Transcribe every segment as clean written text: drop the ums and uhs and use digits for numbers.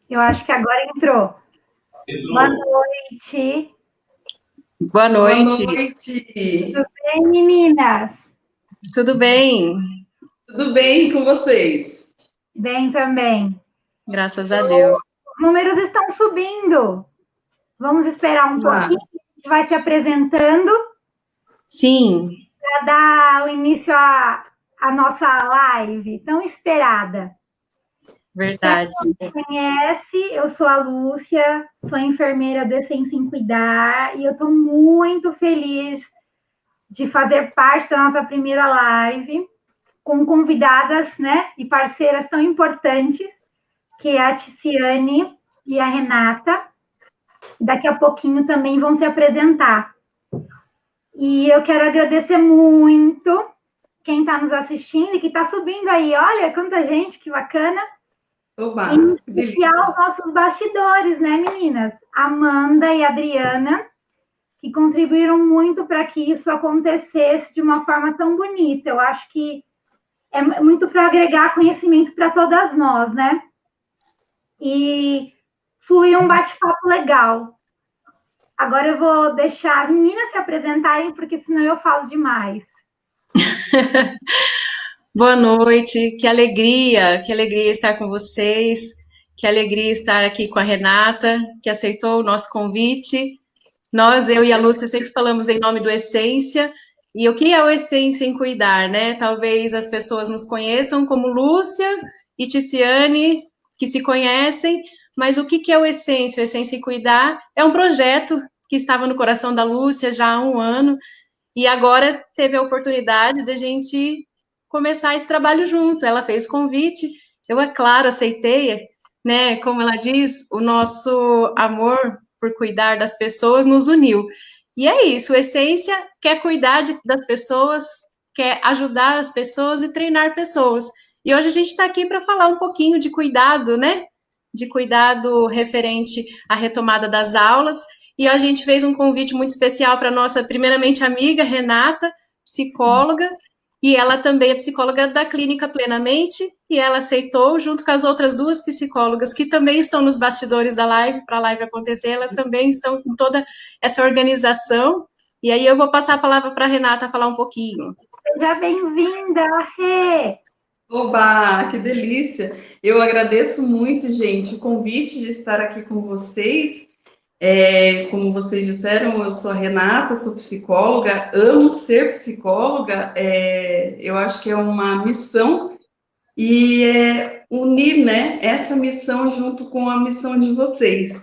Eu acho que agora entrou. Boa noite. Boa noite. Boa noite. Tudo bem, meninas? Tudo bem? Tudo bem com vocês? Bem também. Graças a Deus. Os números estão subindo. Vamos esperar um pouquinho. A gente vai se apresentando. Sim. Para dar o início à nossa live tão esperada. Verdade. Para quem me conhece, eu sou a Lúcia, sou enfermeira do Essência em Cuidar e eu estou muito feliz de fazer parte da nossa primeira live com convidadas, né, e parceiras tão importantes, que é a Ticiane e a Renata. Daqui a pouquinho também vão se apresentar. E eu quero agradecer muito quem está nos assistindo e que está subindo aí. Olha quanta gente, que bacana. Oba, em especial os nossos bastidores, né, meninas? Amanda e Adriana, que contribuíram muito para que isso acontecesse de uma forma tão bonita. Eu acho que é muito para agregar conhecimento para todas nós, né? E flui um bate-papo legal. Agora eu vou deixar as meninas se apresentarem, porque senão eu falo demais. Boa noite, que alegria estar com vocês, que alegria estar aqui com a Renata, que aceitou o nosso convite. Eu e a Lúcia sempre falamos em nome do Essência, e o que é o Essência em Cuidar, né? Talvez as pessoas nos conheçam como Lúcia e Ticiane, que se conhecem, mas o que é o Essência? O Essência em Cuidar é um projeto que estava no coração da Lúcia já há um ano, e agora teve a oportunidade de a gente começar esse trabalho junto. Ela fez o convite, eu, é claro, aceitei, né? Como ela diz, o nosso amor por cuidar das pessoas nos uniu. E é isso, a Essência quer cuidar das pessoas, quer ajudar as pessoas e treinar pessoas. E hoje a gente está aqui para falar um pouquinho de cuidado, né? De cuidado referente à retomada das aulas. E a gente fez um convite muito especial para nossa, primeiramente, amiga Renata, psicóloga, e ela também é psicóloga da Clínica Plenamente, e ela aceitou, junto com as outras duas psicólogas que também estão nos bastidores da live, para a live acontecer, elas também estão com toda essa organização. E aí eu vou passar a palavra para a Renata falar um pouquinho. Seja bem-vinda, Rê! Oba, que delícia! Eu agradeço muito, gente, o convite de estar aqui com vocês. Como vocês disseram, eu sou a Renata, sou psicóloga, amo ser psicóloga, eu acho que é uma missão e unir, né, essa missão junto com a missão de vocês.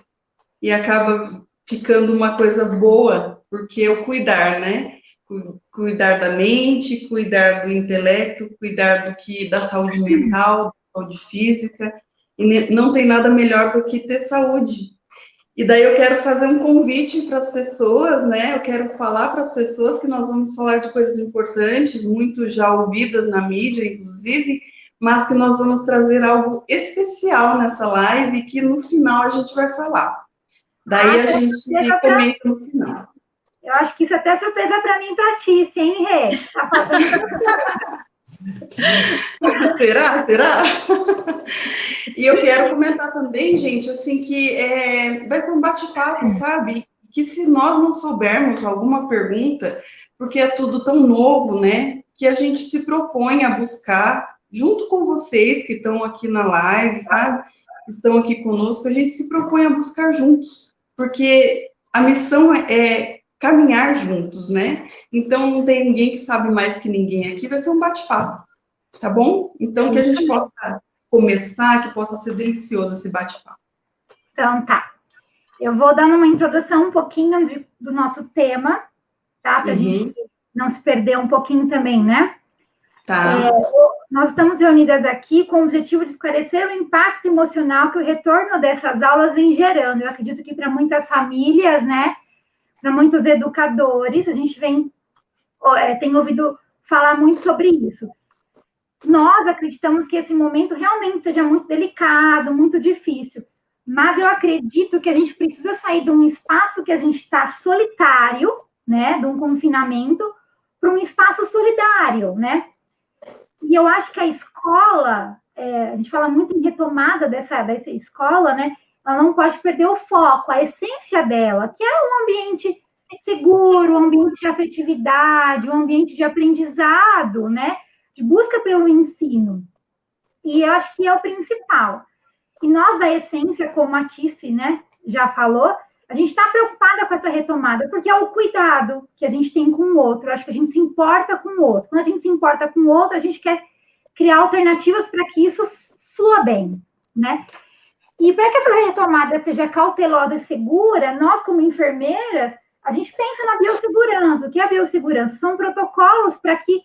E acaba ficando uma coisa boa, porque é o cuidar, né? Cuidar da mente, cuidar do intelecto, cuidar da saúde mental, da saúde física, e não tem nada melhor do que ter saúde. E daí eu quero fazer um convite para as pessoas, né? Eu quero falar para as pessoas que nós vamos falar de coisas importantes, muito já ouvidas na mídia, inclusive, mas que nós vamos trazer algo especial nessa live que no final a gente vai falar. Daí a gente comenta no final. Eu acho que isso é até surpresa para mim e para ti, hein, Rê? Tá falando. Será? E eu quero comentar também, gente, assim, que vai ser um bate-papo, sabe? Que se nós não soubermos alguma pergunta, porque é tudo tão novo, né? Que a gente se propõe a buscar, junto com vocês que estão aqui na live, sabe? Estão aqui conosco, a gente se propõe a buscar juntos, porque a missão é caminhar juntos, né? Então, não tem ninguém que sabe mais que ninguém aqui, vai ser um bate-papo, tá bom? Então, que a gente possa começar, que possa ser delicioso esse bate-papo. Então, tá. Eu vou dando uma introdução um pouquinho do nosso tema, tá? Para a gente não se perder um pouquinho também, né? Tá. Nós estamos reunidas aqui com o objetivo de esclarecer o impacto emocional que o retorno dessas aulas vem gerando. Eu acredito que para muitas famílias, né? Para muitos educadores, a gente tem ouvido falar muito sobre isso. Nós acreditamos que esse momento realmente seja muito delicado, muito difícil, mas eu acredito que a gente precisa sair de um espaço que a gente está solitário, né, de um confinamento, para um espaço solidário, né? E eu acho que a escola a gente fala muito em retomada dessa escola, né? Ela não pode perder o foco, a essência dela, que é um ambiente seguro, um ambiente de afetividade, um ambiente de aprendizado, né? De busca pelo ensino. E eu acho que é o principal. E nós, da Essência, como a Tice, né, já falou, a gente está preocupada com essa retomada, porque é o cuidado que a gente tem com o outro. Eu acho que a gente se importa com o outro. Quando a gente se importa com o outro, a gente quer criar alternativas para que isso flua bem, né? E para que essa retomada seja cautelosa e segura, nós, como enfermeiras, a gente pensa na biossegurança. O que é a biossegurança? São protocolos para que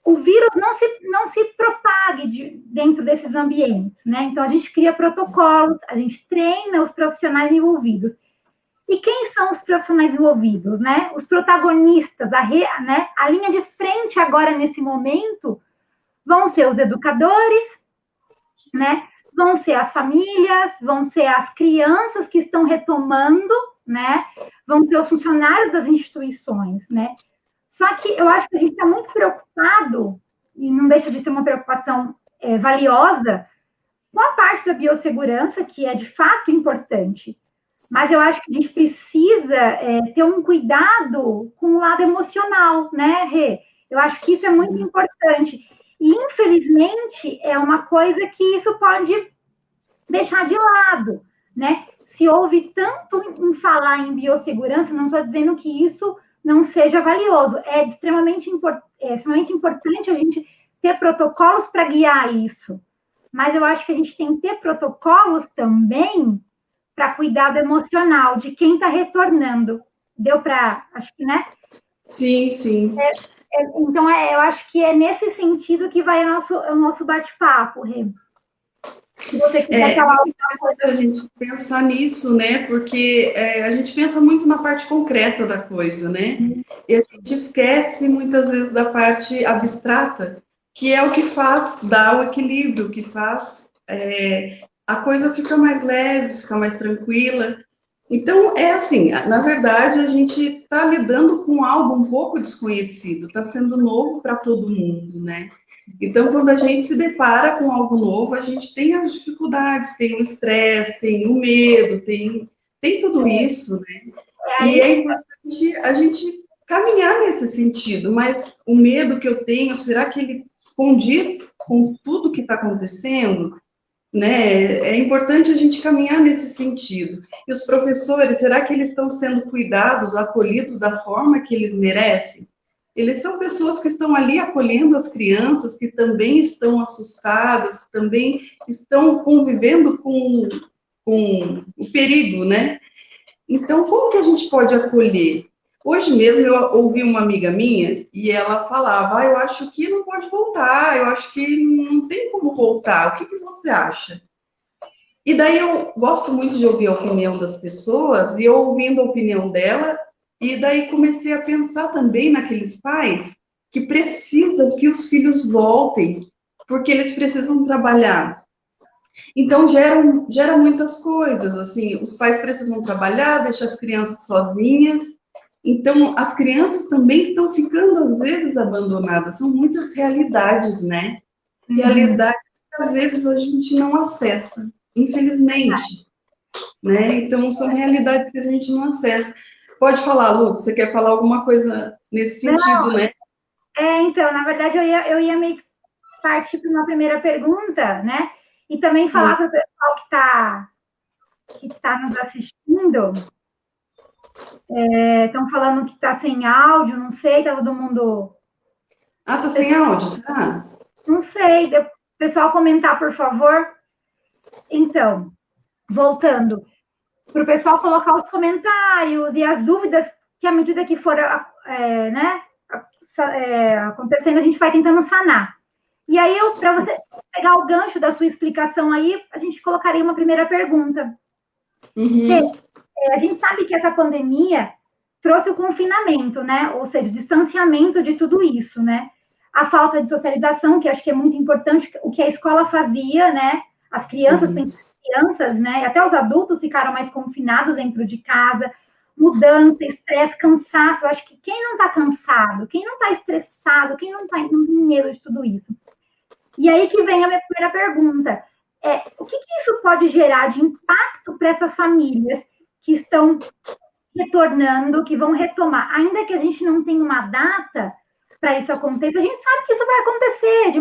o vírus não se propague dentro desses ambientes, né? Então, a gente cria protocolos, a gente treina os profissionais envolvidos. E quem são os profissionais envolvidos, né? Os protagonistas, a linha de frente agora, nesse momento, vão ser os educadores, né? Vão ser as famílias, vão ser as crianças que estão retomando, né? Vão ser os funcionários das instituições, né? Só que eu acho que a gente está muito preocupado, e não deixa de ser uma preocupação valiosa, com a parte da biossegurança, que é de fato importante. Mas eu acho que a gente precisa ter um cuidado com o lado emocional, né, Rê? Eu acho que isso é muito importante. E, infelizmente, é uma coisa que isso pode deixar de lado, né? Se houve tanto em falar em biossegurança, não estou dizendo que isso não seja valioso. É extremamente importante a gente ter protocolos para guiar isso. Mas eu acho que a gente tem que ter protocolos também para cuidado emocional de quem está retornando. Deu para... Acho que, né? Sim, sim. Então, eu acho que é nesse sentido que vai o nosso bate-papo, Rê. Se você quiser falar alguma coisa. A gente pensar nisso, né? Porque a gente pensa muito na parte concreta da coisa, né? E a gente esquece muitas vezes da parte abstrata, que é o que faz dar o equilíbrio, que faz a coisa ficar mais leve, ficar mais tranquila. Então, é assim, na verdade, a gente está lidando com algo um pouco desconhecido, está sendo novo para todo mundo, né? Então, quando a gente se depara com algo novo, a gente tem as dificuldades, tem o estresse, tem o medo, tem tudo isso, né? E é importante a gente caminhar nesse sentido, mas o medo que eu tenho, será que ele condiz com tudo que está acontecendo? Né? É importante a gente caminhar nesse sentido. E os professores, será que eles estão sendo cuidados, acolhidos da forma que eles merecem? Eles são pessoas que estão ali acolhendo as crianças, que também estão assustadas, também estão convivendo com o perigo, né? Então, como que a gente pode acolher? Hoje mesmo eu ouvi uma amiga minha e ela falava, eu acho que não pode voltar, eu acho que não tem como voltar, o que você acha? E daí eu gosto muito de ouvir a opinião das pessoas, e eu ouvindo a opinião dela, e daí comecei a pensar também naqueles pais que precisam que os filhos voltem, porque eles precisam trabalhar. Então, gera muitas coisas, assim, os pais precisam trabalhar, deixar as crianças sozinhas. Então, as crianças também estão ficando, às vezes, abandonadas. São muitas realidades, né? Realidades que, às vezes, a gente não acessa, infelizmente. Né? Então, são realidades que a gente não acessa. Pode falar, Lu, você quer falar alguma coisa nesse sentido, né? Então, na verdade, eu ia meio que partir para uma primeira pergunta, né? E também falar para o pessoal que tá nos assistindo. Estão falando que está sem áudio, não sei, está todo mundo... Tá sem áudio, será? Não sei, o pessoal comentar, por favor. Então, voltando, para o pessoal colocar os comentários e as dúvidas que, à medida que for acontecendo, a gente vai tentando sanar. E aí, para você pegar o gancho da sua explicação aí, a gente colocaria uma primeira pergunta. A gente sabe que essa pandemia trouxe o confinamento, né? Ou seja, o distanciamento de tudo isso, né? A falta de socialização, que acho que é muito importante, o que a escola fazia, né? As crianças, né? Até os adultos ficaram mais confinados dentro de casa, mudança, estresse, cansaço. Eu acho que quem não está cansado, quem não está estressado, quem não tem medo de tudo isso. E aí que vem a minha primeira pergunta. O que isso pode gerar de impacto para essas famílias que estão retornando, que vão retomar? Ainda que a gente não tenha uma data para isso acontecer, a gente sabe que isso vai acontecer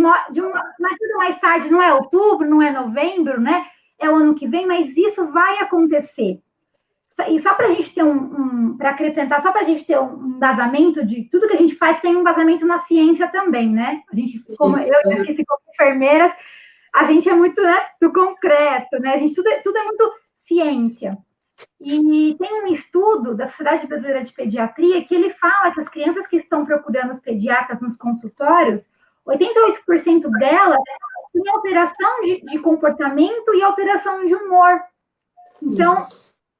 mais tarde, não é outubro, não é novembro, né? É o ano que vem, mas isso vai acontecer. E só para a gente ter para acrescentar, só para a gente ter um embasamento de tudo que a gente faz, tem um embasamento na ciência também, né? A gente, como eu disse, como enfermeiras, a gente é muito, né, do concreto, né? A gente, tudo é muito ciência. E tem um estudo da Sociedade Brasileira de Pediatria que ele fala que as crianças que estão procurando os pediatras nos consultórios, 88% delas têm alteração de comportamento e alteração de humor. Então,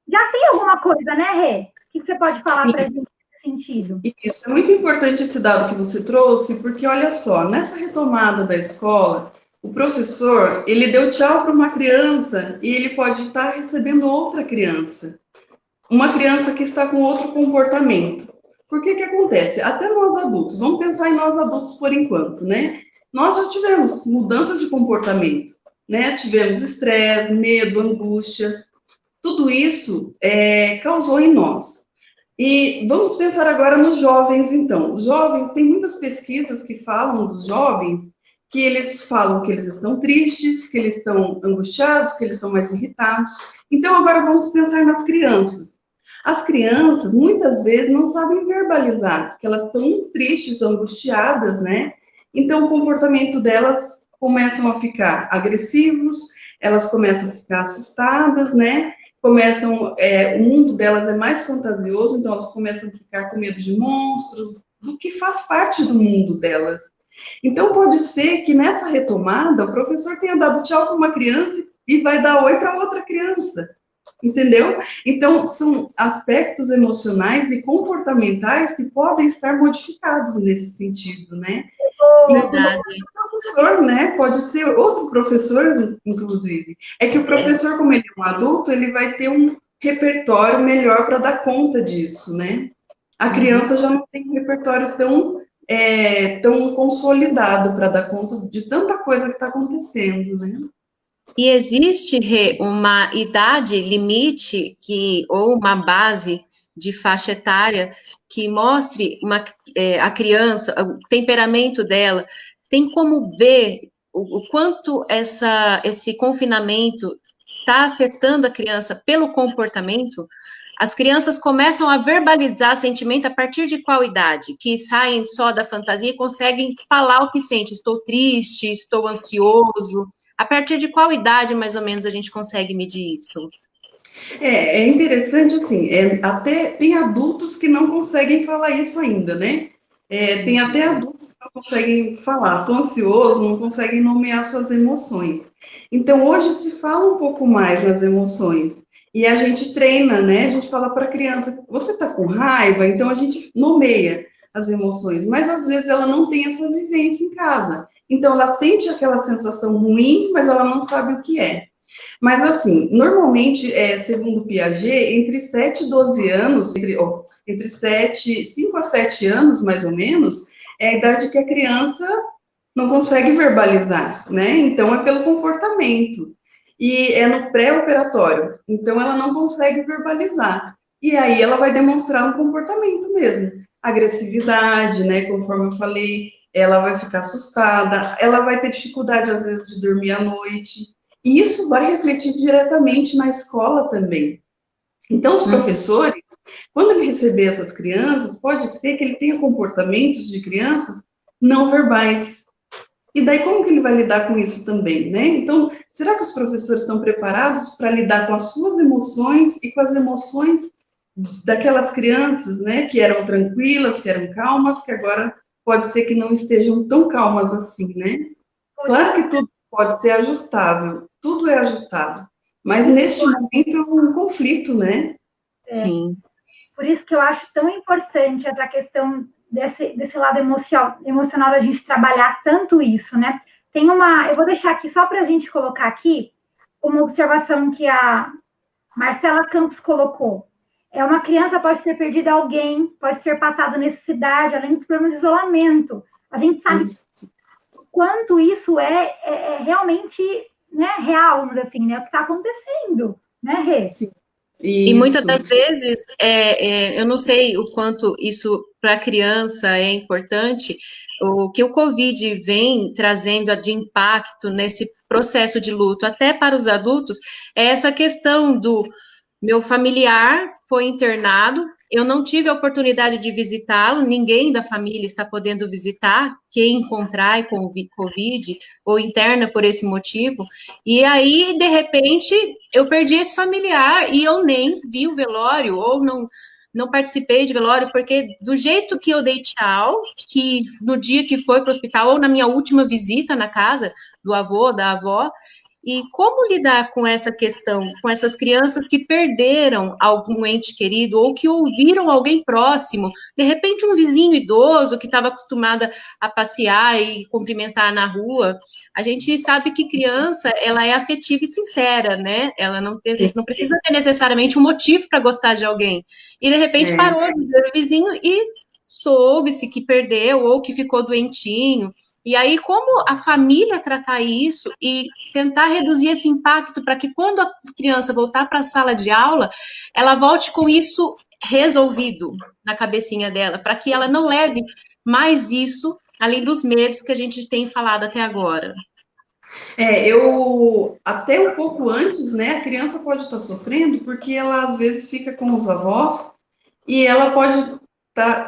já tem alguma coisa, né, Rê? O que você pode falar para a gente nesse sentido? Isso, é muito importante esse dado que você trouxe, porque, olha só, nessa retomada da escola, o professor, ele deu tchau para uma criança e ele pode estar recebendo outra criança. Uma criança que está com outro comportamento. Por que acontece? Até nós adultos, vamos pensar em nós adultos por enquanto, né? Nós já tivemos mudanças de comportamento, né? Tivemos estresse, medo, angústias. Tudo isso causou em nós. E vamos pensar agora nos jovens, então. Os jovens, tem muitas pesquisas que falam dos jovens, que eles falam que eles estão tristes, que eles estão angustiados, que eles estão mais irritados. Então, agora vamos pensar nas crianças. As crianças, muitas vezes, não sabem verbalizar, que elas estão tristes, angustiadas, né? Então, o comportamento delas começam a ficar agressivos, elas começam a ficar assustadas, né? O mundo delas é mais fantasioso, então elas começam a ficar com medo de monstros, do que faz parte do mundo delas. Então, pode ser que nessa retomada, o professor tenha dado tchau para uma criança e vai dar oi para outra criança, entendeu? Então, são aspectos emocionais e comportamentais que podem estar modificados nesse sentido, né? Verdade. Professor, né? Pode ser outro professor, inclusive. É que o professor, como ele é um adulto, ele vai ter um repertório melhor para dar conta disso, né? A criança já não tem um repertório tão consolidado para dar conta de tanta coisa que está acontecendo, né? E existe, Rê, uma idade limite ou uma base de faixa etária que mostre a criança, o temperamento dela, tem como ver o quanto esse confinamento está afetando a criança pelo comportamento? As crianças começam a verbalizar sentimento a partir de qual idade? Que saem só da fantasia e conseguem falar o que sente. Estou triste, estou ansioso. A partir de qual idade, mais ou menos, a gente consegue medir isso? É interessante, assim, até tem adultos que não conseguem falar isso ainda, né? Tem até adultos que não conseguem falar, estou ansioso, não conseguem nomear suas emoções. Então, hoje se fala um pouco mais nas emoções. E a gente treina, né? A gente fala para a criança, você está com raiva? Então, a gente nomeia as emoções. Mas, às vezes, ela não tem essa vivência em casa. Então, ela sente aquela sensação ruim, mas ela não sabe o que é. Mas, assim, normalmente, segundo Piaget, entre 7 e 12 anos, entre 5 a 7 anos, mais ou menos, é a idade que a criança não consegue verbalizar, né? Então, é pelo comportamento. E é no pré-operatório. Então, ela não consegue verbalizar. E aí, ela vai demonstrar um comportamento mesmo. Agressividade, né? Conforme eu falei, ela vai ficar assustada, ela vai ter dificuldade, às vezes, de dormir à noite. E isso vai refletir diretamente na escola também. Então, os professores, quando ele receber essas crianças, pode ser que ele tenha comportamentos de crianças não verbais. E daí, como que ele vai lidar com isso também, né? Então, será que os professores estão preparados para lidar com as suas emoções e com as emoções daquelas crianças, né, que eram tranquilas, que eram calmas, que agora pode ser que não estejam tão calmas assim, né? Claro que tudo pode ser ajustável, tudo é ajustado, mas neste momento é um conflito, né? Sim. Por isso que eu acho tão importante essa questão desse lado emocional da gente trabalhar tanto isso, né? Eu vou deixar aqui só para a gente colocar aqui uma observação que a Marcela Campos colocou. Uma criança pode ter perdido alguém, pode ter passado necessidade, além dos problemas de isolamento. A gente sabe quanto isso é realmente, né, real, vamos dizer assim, né, o que está acontecendo, né, Rê? Sim. E muitas das vezes, eu não sei o quanto isso para a criança é importante, o que o Covid vem trazendo de impacto nesse processo de luto, até para os adultos, é essa questão do meu familiar foi internado, eu não tive a oportunidade de visitá-lo, ninguém da família está podendo visitar quem encontrar com Covid ou interna por esse motivo, e aí, de repente, eu perdi esse familiar e eu nem vi o velório, ou não participei de velório, porque do jeito que eu dei tchau, que no dia que foi para o hospital, ou na minha última visita na casa do avô, da avó, e como lidar com essa questão, com essas crianças que perderam algum ente querido ou que ouviram alguém próximo, de repente um vizinho idoso que estava acostumada a passear e cumprimentar na rua. A gente sabe que criança, ela é afetiva e sincera, né? Ela não precisa ter necessariamente um motivo para gostar de alguém. E de repente parou de ver o vizinho e soube-se que perdeu ou que ficou doentinho. E aí, como a família tratar isso e tentar reduzir esse impacto para que quando a criança voltar para a sala de aula, ela volte com isso resolvido na cabecinha dela, para que ela não leve mais isso, além dos medos que a gente tem falado até agora. Até um pouco antes, né, a criança pode estar sofrendo porque ela às vezes fica com os avós e ela pode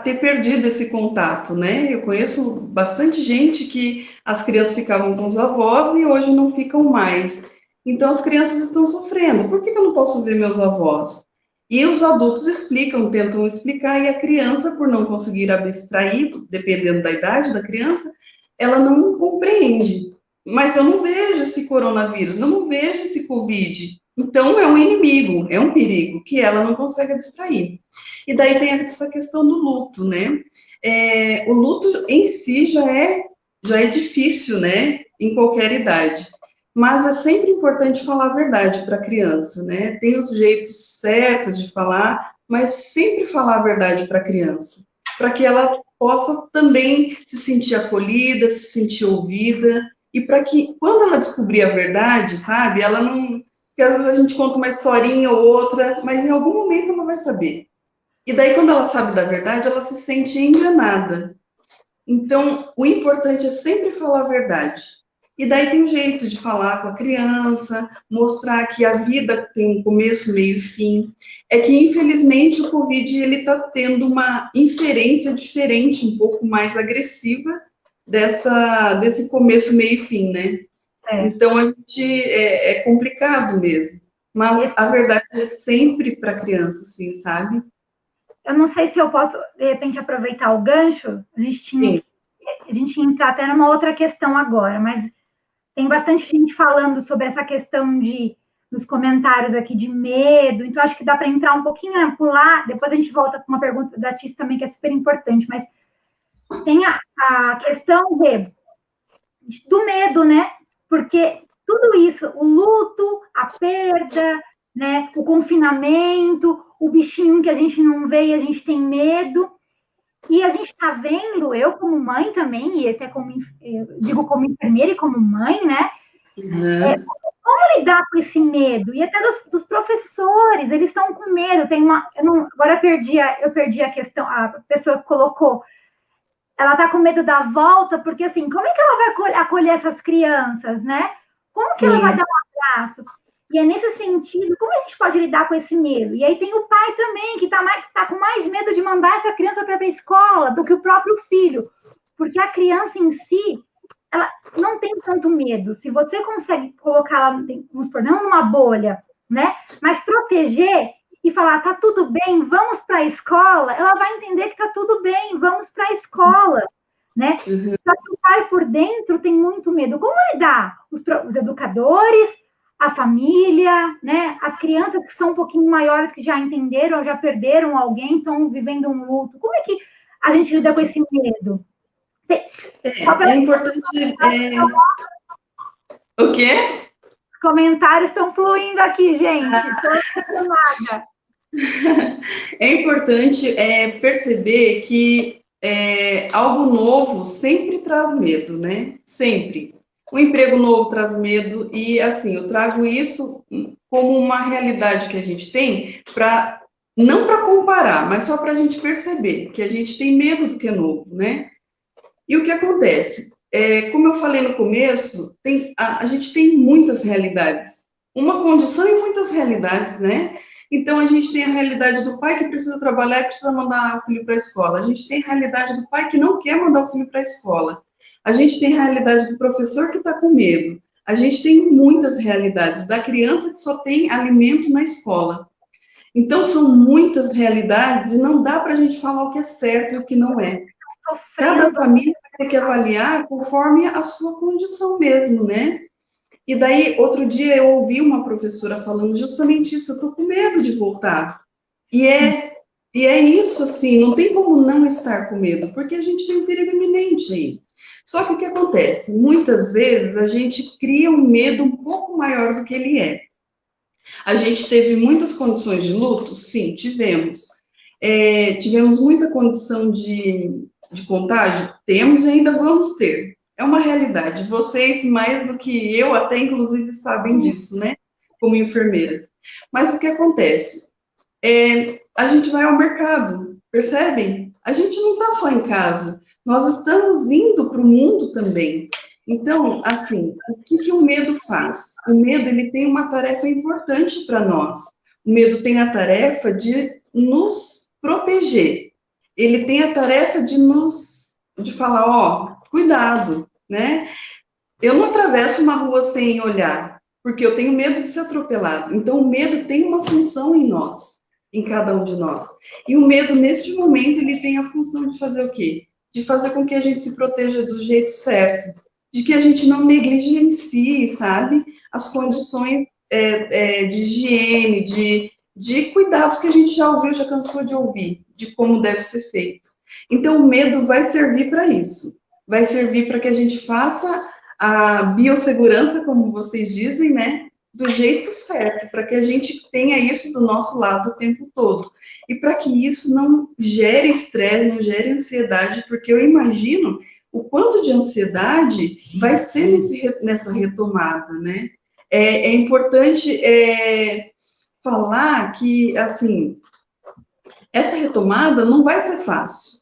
ter perdido esse contato, né? Eu conheço bastante gente que as crianças ficavam com os avós e hoje não ficam mais. Então, as crianças estão sofrendo. Por que eu não posso ver meus avós? E os adultos explicam, tentam explicar, e a criança, por não conseguir abstrair, dependendo da idade da criança, ela não compreende. Mas eu não vejo esse coronavírus, eu não vejo esse Covid. Então, é um inimigo, é um perigo, que ela não consegue abstrair. E daí tem essa questão do luto, né? O luto em si já é difícil, né? Em qualquer idade. Mas é sempre importante falar a verdade para a criança, né? Tem os jeitos certos de falar, mas sempre falar a verdade para a criança, para que ela possa também se sentir acolhida, se sentir ouvida, e para que, quando ela descobrir a verdade, sabe, ela não... Porque às vezes a gente conta uma historinha ou outra, mas em algum momento ela vai saber. E daí, quando ela sabe da verdade, ela se sente enganada. Então, o importante é sempre falar a verdade. E daí tem um jeito de falar com a criança, mostrar que a vida tem um começo, meio e fim. É que, infelizmente, o Covid está tendo uma inferência diferente, um pouco mais agressiva, desse começo, meio e fim, né? Então, a gente é complicado mesmo. Mas a verdade é sempre para a criança, assim, sabe? Eu não sei se eu posso, de repente, aproveitar o gancho. A gente entrar até numa outra questão agora, mas tem bastante gente falando sobre essa questão dos comentários aqui de medo, então acho que dá para entrar um pouquinho, né, pular, depois a gente volta com uma pergunta da Tis também, que é super importante, mas tem a questão do medo, né? Porque tudo isso, o luto, a perda, né, o confinamento, o bichinho que a gente não vê e a gente tem medo, e a gente está vendo, eu como mãe também, e até como enfermeira e como mãe, né? Como lidar com esse medo? E até dos professores, eles estão com medo. Agora eu perdi a questão, a pessoa que colocou, ela está com medo da volta, porque assim, como é que ela vai acolher essas crianças, né? Como que ela vai dar um abraço? E é nesse sentido, como a gente pode lidar com esse medo? E aí tem o pai também, que tá com mais medo de mandar essa criança para a escola do que o próprio filho. Porque a criança em si, ela não tem tanto medo. Se você consegue colocá-la, vamos supor, não numa bolha, né? Mas proteger e falar, tá tudo bem, vamos para a escola, ela vai entender que tá tudo bem, vamos para a escola, né? Só que o pai por dentro tem muito medo. Como lidar? Os educadores, a família, né? As crianças que são um pouquinho maiores, que já entenderam, já perderam alguém, estão vivendo um luto. Como é que a gente lida com esse medo? É importante... O quê? Os comentários estão fluindo aqui, gente. É importante perceber que algo novo sempre traz medo, né? Sempre. O emprego novo traz medo e, assim, eu trago isso como uma realidade que a gente tem não para comparar, mas só para a gente perceber que a gente tem medo do que é novo, né? E o que acontece? Como eu falei no começo, a gente tem muitas realidades. Uma condição e muitas realidades, né? Então, a gente tem a realidade do pai que precisa trabalhar e precisa mandar o filho para a escola. A gente tem a realidade do pai que não quer mandar o filho para a escola. A gente tem a realidade do professor que está com medo. A gente tem muitas realidades. Da criança que só tem alimento na escola. Então, são muitas realidades e não dá para a gente falar o que é certo e o que não é. Cada família vai ter que avaliar conforme a sua condição mesmo, né? E daí, outro dia, eu ouvi uma professora falando justamente isso, eu tô com medo de voltar. E é isso, assim, não tem como não estar com medo, porque a gente tem um perigo iminente aí. Só que o que acontece? Muitas vezes a gente cria um medo um pouco maior do que ele é. A gente teve muitas condições de luto? Sim, tivemos. Tivemos muita condição de contágio? Temos e ainda vamos ter. É uma realidade. Vocês, mais do que eu, até inclusive sabem disso, né? Como enfermeiras. Mas o que acontece? A gente vai ao mercado, percebem? A gente não está só em casa. Nós estamos indo para o mundo também. Então, assim, o que o medo faz? O medo, ele tem uma tarefa importante para nós. O medo tem a tarefa de nos proteger. Ele tem a tarefa de falar, ó, cuidado, né? Eu não atravesso uma rua sem olhar, porque eu tenho medo de ser atropelado. Então, o medo tem uma função em nós, em cada um de nós. E o medo, neste momento, ele tem a função de fazer o quê? De fazer com que a gente se proteja do jeito certo, de que a gente não negligencie, sabe, as condições de higiene, de cuidados que a gente já ouviu, já cansou de ouvir, de como deve ser feito. Então, o medo vai servir para isso. Vai servir para que a gente faça a biossegurança, como vocês dizem, né, do jeito certo, para que a gente tenha isso do nosso lado o tempo todo. E para que isso não gere estresse, não gere ansiedade, porque eu imagino o quanto de ansiedade vai ser nessa retomada, né? É importante falar que, assim, essa retomada não vai ser fácil.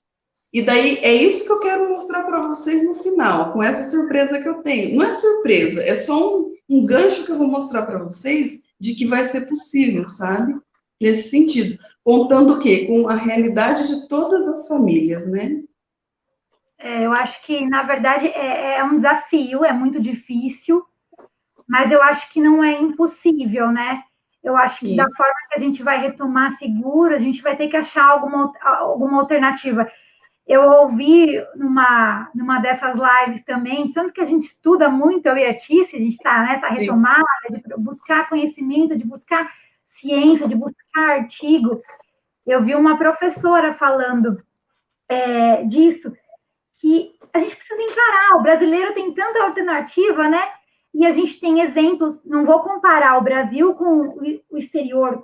E daí, é isso que eu quero mostrar para vocês no final, com essa surpresa que eu tenho. Não é surpresa, é só um gancho que eu vou mostrar para vocês de que vai ser possível, sabe? Nesse sentido. Contando o quê? Com a realidade de todas as famílias, né? Eu acho que, na verdade, é um desafio, é muito difícil, mas eu acho que não é impossível, né? Eu acho que da forma que a gente vai retomar seguro, a gente vai ter que achar alguma alternativa. Eu ouvi numa dessas lives também, tanto que a gente estuda muito, eu e a Tícia, a gente está nessa retomada de buscar conhecimento, de buscar ciência, de buscar artigo. Eu vi uma professora falando disso, que a gente precisa encarar, o brasileiro tem tanta alternativa, né? E a gente tem exemplos, não vou comparar o Brasil com o exterior,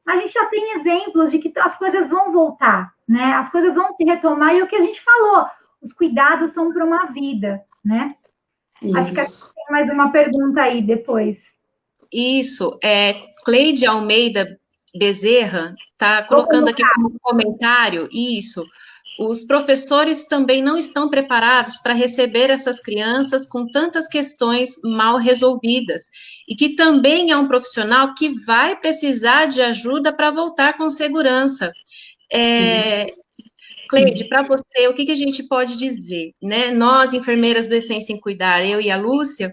mas a gente já tem exemplos de que as coisas vão voltar, né? As coisas vão se retomar, e o que a gente falou, os cuidados são para uma vida, né? Isso. Acho que tem mais uma pergunta aí depois. Isso, Cleide Almeida Bezerra está colocando aqui como comentário, isso, os professores também não estão preparados para receber essas crianças com tantas questões mal resolvidas, e que também é um profissional que vai precisar de ajuda para voltar com segurança. Cleide, para você, o que a gente pode dizer, né? Nós, enfermeiras do Essência em Cuidar, eu e a Lúcia,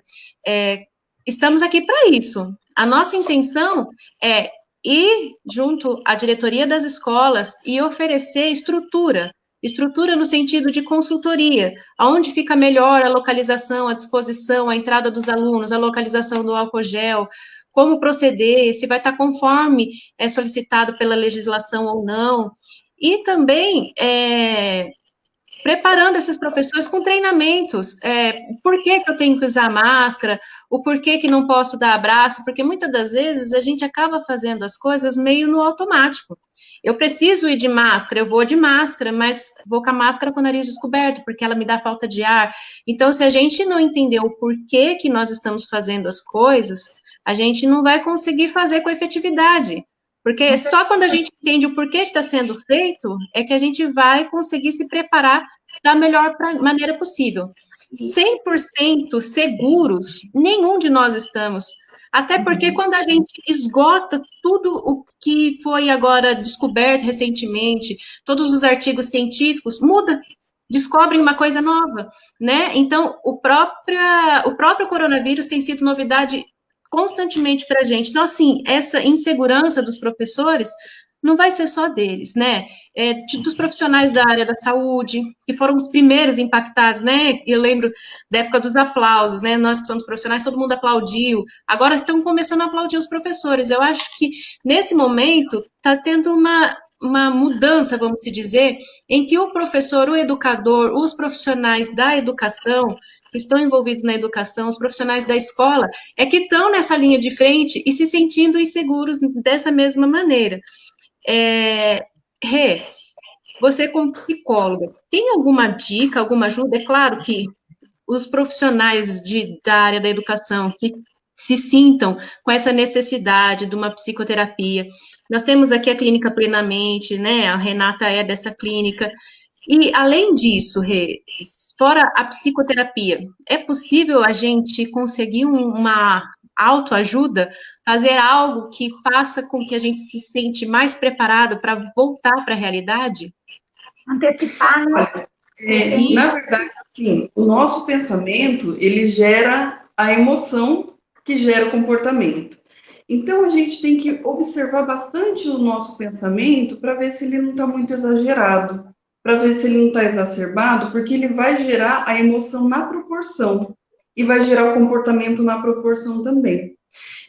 estamos aqui para isso. A nossa intenção é ir junto à diretoria das escolas e oferecer estrutura no sentido de consultoria, aonde fica melhor a localização, a disposição, a entrada dos alunos, a localização do álcool gel, como proceder, se vai estar conforme é solicitado pela legislação ou não, e também preparando esses professores com treinamentos, por que eu tenho que usar máscara, o porquê que não posso dar abraço, porque muitas das vezes a gente acaba fazendo as coisas meio no automático, Eu preciso ir de máscara, eu vou de máscara, mas vou com a máscara com o nariz descoberto, porque ela me dá falta de ar. Então, se a gente não entender o porquê que nós estamos fazendo as coisas, a gente não vai conseguir fazer com efetividade. Porque só quando a gente entende o porquê que está sendo feito, é que a gente vai conseguir se preparar da melhor maneira possível. 100% seguros, nenhum de nós estamos. Até porque quando a gente esgota tudo o que foi agora descoberto recentemente, todos os artigos científicos, muda, descobrem uma coisa nova, né? Então, o próprio coronavírus tem sido novidade constantemente para a gente. Então, assim, essa insegurança dos professores não vai ser só deles, né? Dos profissionais da área da saúde, que foram os primeiros impactados, né? Eu lembro da época dos aplausos, né? Nós que somos profissionais, todo mundo aplaudiu. Agora estão começando a aplaudir os professores. Eu acho que, nesse momento, está tendo uma mudança, vamos se dizer, em que o professor, o educador, os profissionais da educação, que estão envolvidos na educação, os profissionais da escola, é que estão nessa linha de frente e se sentindo inseguros dessa mesma maneira. Rê, você como psicóloga, tem alguma dica, alguma ajuda? É claro que os profissionais da área da educação que se sintam com essa necessidade de uma psicoterapia. Nós temos aqui a clínica Plenamente, né? A Renata é dessa clínica. E, além disso, Rê, fora a psicoterapia, é possível a gente conseguir uma autoajuda, fazer algo que faça com que a gente se sente mais preparado para voltar para a realidade? Antecipar, né? Olha, na verdade, assim, o nosso pensamento, ele gera a emoção que gera o comportamento. Então, a gente tem que observar bastante o nosso pensamento para ver se ele não está muito exagerado, para ver se ele não está exacerbado, porque ele vai gerar a emoção na proporção e vai gerar o comportamento na proporção também.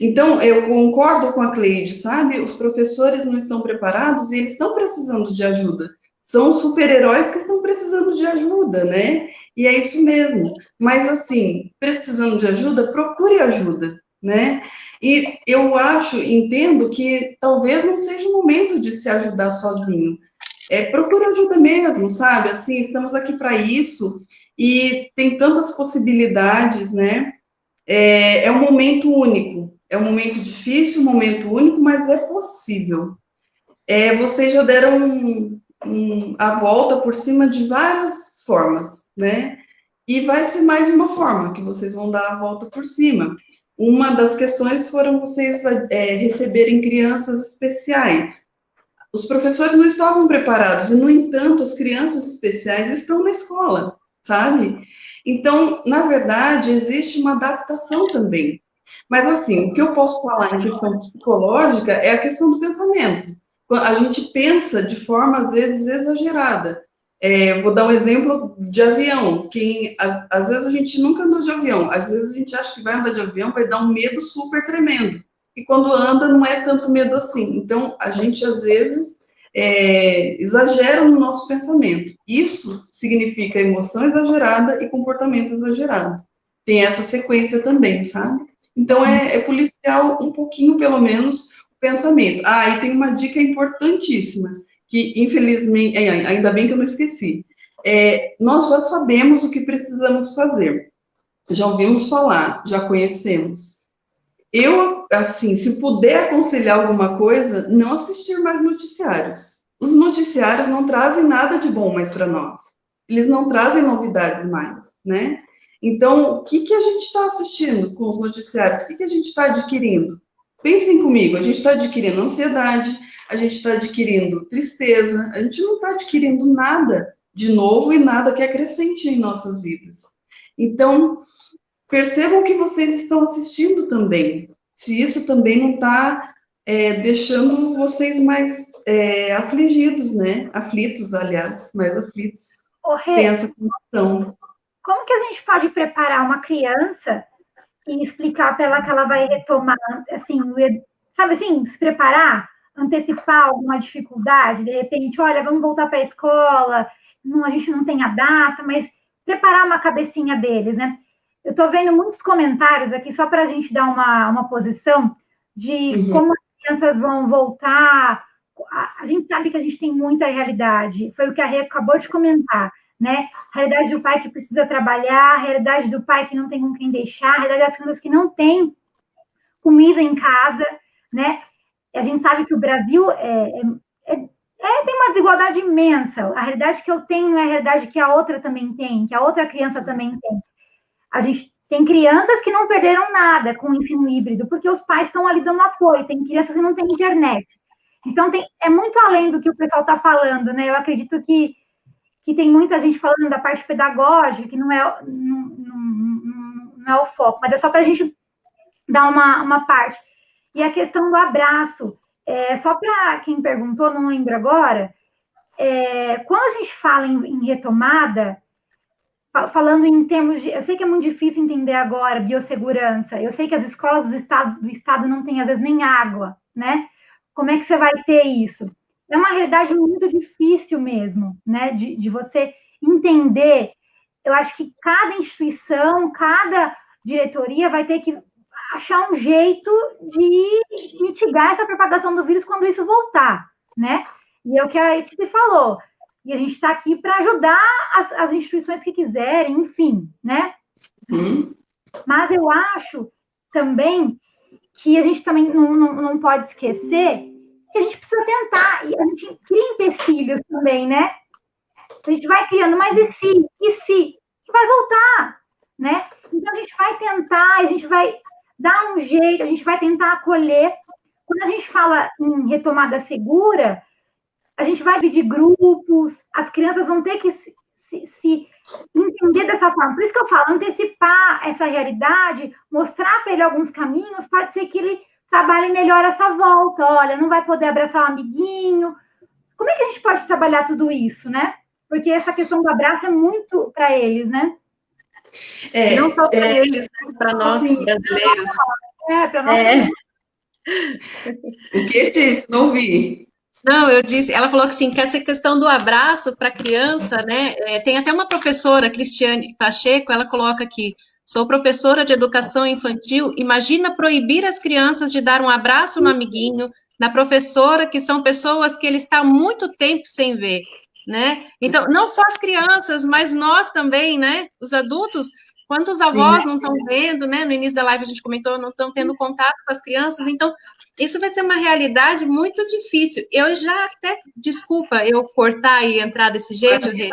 Então, eu concordo com a Cleide, sabe? Os professores não estão preparados e eles estão precisando de ajuda. São os super-heróis que estão precisando de ajuda, né? E é isso mesmo. Mas, assim, precisando de ajuda, procure ajuda, né? E eu entendo que talvez não seja o momento de se ajudar sozinho. Procure ajuda mesmo, sabe? Assim, estamos aqui para isso e tem tantas possibilidades, né? É um momento único, é um momento difícil, um momento único, mas é possível. Vocês já deram a volta por cima de várias formas, né? E vai ser mais uma forma que vocês vão dar a volta por cima. Uma das questões foram vocês receberem crianças especiais. Os professores não estavam preparados, e, no entanto, as crianças especiais estão na escola, sabe? Então, na verdade, existe uma adaptação também. Mas, assim, o que eu posso falar em questão psicológica é a questão do pensamento. A gente pensa de forma, às vezes, exagerada. Vou dar um exemplo de avião. Às vezes a gente nunca andou de avião, às vezes a gente acha que vai andar de avião, vai dar um medo super tremendo. E quando anda, não é tanto medo assim. Então, a gente, às vezes, exagera no nosso pensamento. Isso significa emoção exagerada e comportamento exagerado. Tem essa sequência também, sabe? Então, é policial um pouquinho, pelo menos, o pensamento. E tem uma dica importantíssima, que, infelizmente, ainda bem que eu não esqueci. Nós já sabemos o que precisamos fazer. Já ouvimos falar, já conhecemos. Eu, assim, se puder aconselhar alguma coisa, não assistir mais noticiários. Os noticiários não trazem nada de bom mais para nós. Eles não trazem novidades mais, né? Então, o que a gente está assistindo com os noticiários? O que a gente está adquirindo? Pensem comigo, a gente está adquirindo ansiedade, a gente está adquirindo tristeza, a gente não está adquirindo nada de novo e nada que acrescente em nossas vidas. Então, percebam o que vocês estão assistindo também, se isso também não está deixando vocês mais afligidos, né? Aflitos, aliás, mais aflitos. Tem essa condição. Como que a gente pode preparar uma criança e explicar para ela que ela vai retomar, assim, sabe assim, se preparar, antecipar alguma dificuldade, de repente, olha, vamos voltar para a escola, a gente não tem a data, mas preparar uma cabecinha deles, né? Eu estou vendo muitos comentários aqui, só para a gente dar uma posição de como as crianças vão voltar, a gente sabe que a gente tem muita realidade, foi o que a Rê acabou de comentar, né? A realidade do pai que precisa trabalhar, a realidade do pai que não tem com quem deixar, a realidade das crianças que não tem comida em casa, né? A gente sabe que o Brasil tem uma desigualdade imensa. A realidade que eu tenho é a realidade que a outra também tem, que a outra criança também tem. A gente tem crianças que não perderam nada com o ensino híbrido, porque os pais estão ali dando apoio. Tem crianças que não têm internet. Então, é muito além do que o pessoal está falando, né? Eu acredito que tem muita gente falando da parte pedagógica, que não é o foco, mas é só para a gente dar uma parte. E a questão do abraço, só para quem perguntou, não lembro agora, quando a gente fala em retomada, falando em termos de... Eu sei que é muito difícil entender agora biossegurança, eu sei que as escolas do estado não têm, às vezes, nem água, né? Como é que você vai ter isso? É uma realidade muito difícil mesmo, né? De você entender. Eu acho que cada instituição, cada diretoria vai ter que achar um jeito de mitigar essa propagação do vírus quando isso voltar, né? E é o que a Eti falou. E a gente está aqui para ajudar as instituições que quiserem, enfim, né? Mas eu acho também que a gente também não pode esquecer que a gente precisa tentar, e a gente cria empecilhos também, né? A gente vai criando, mas e se? Que vai voltar, né? Então a gente vai tentar, a gente vai dar um jeito, a gente vai tentar acolher. Quando a gente fala em retomada segura, a gente vai dividir grupos, as crianças vão ter que se entender dessa forma. Por isso que eu falo, antecipar essa realidade, mostrar para ele alguns caminhos, pode ser que ele trabalhe melhor essa volta. Olha, não vai poder abraçar o amiguinho. Como é que a gente pode trabalhar tudo isso, né? Porque essa questão do abraço é muito para eles, né? Não só para eles, né? Para nós, brasileiros. Para nós. O que disse? Não vi. Não, eu disse, ela falou que sim, que essa questão do abraço para a criança, né? Tem até uma professora, Cristiane Pacheco, ela coloca aqui: sou professora de educação infantil, imagina proibir as crianças de dar um abraço no amiguinho, na professora, que são pessoas que ele está há muito tempo sem ver, né? Então, não só as crianças, mas nós também, né? Os adultos. Quantos avós não estão vendo, né? No início da live a gente comentou, não estão tendo contato com as crianças. Então, isso vai ser uma realidade muito difícil. Eu já até, desculpa eu cortar e entrar desse jeito, Rê.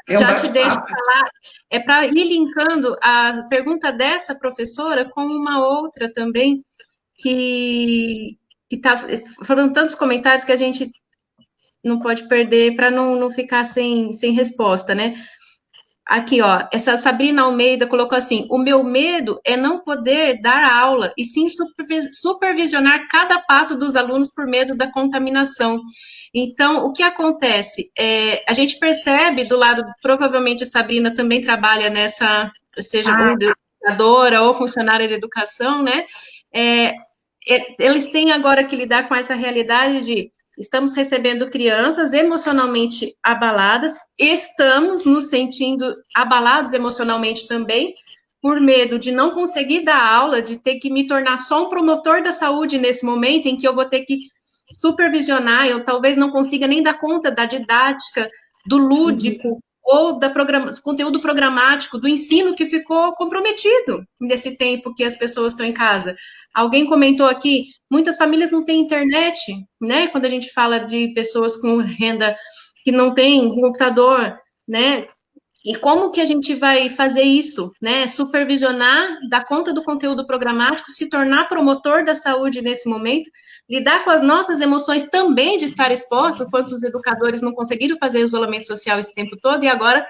Já te deixo falar. É para ir linkando a pergunta dessa professora com uma outra também, que tá foram tantos comentários que a gente não pode perder para não ficar sem resposta, né? Aqui, ó, essa Sabrina Almeida colocou assim: o meu medo é não poder dar aula e sim supervisionar cada passo dos alunos por medo da contaminação. Então, o que acontece? A gente percebe do lado, provavelmente a Sabrina também trabalha nessa, seja educadora ou funcionária de educação, né? Eles têm agora que lidar com essa realidade de estamos recebendo crianças emocionalmente abaladas, estamos nos sentindo abalados emocionalmente também, por medo de não conseguir dar aula, de ter que me tornar só um promotor da saúde nesse momento em que eu vou ter que supervisionar, eu talvez não consiga nem dar conta da didática, do lúdico, ou do conteúdo programático, do ensino que ficou comprometido nesse tempo que as pessoas estão em casa. Alguém comentou aqui, muitas famílias não têm internet, né? Quando a gente fala de pessoas com renda que não tem computador, né? E como que a gente vai fazer isso, né? Supervisionar, dar conta do conteúdo programático, se tornar promotor da saúde nesse momento, lidar com as nossas emoções também de estar expostos, quanto os educadores não conseguiram fazer o isolamento social esse tempo todo e agora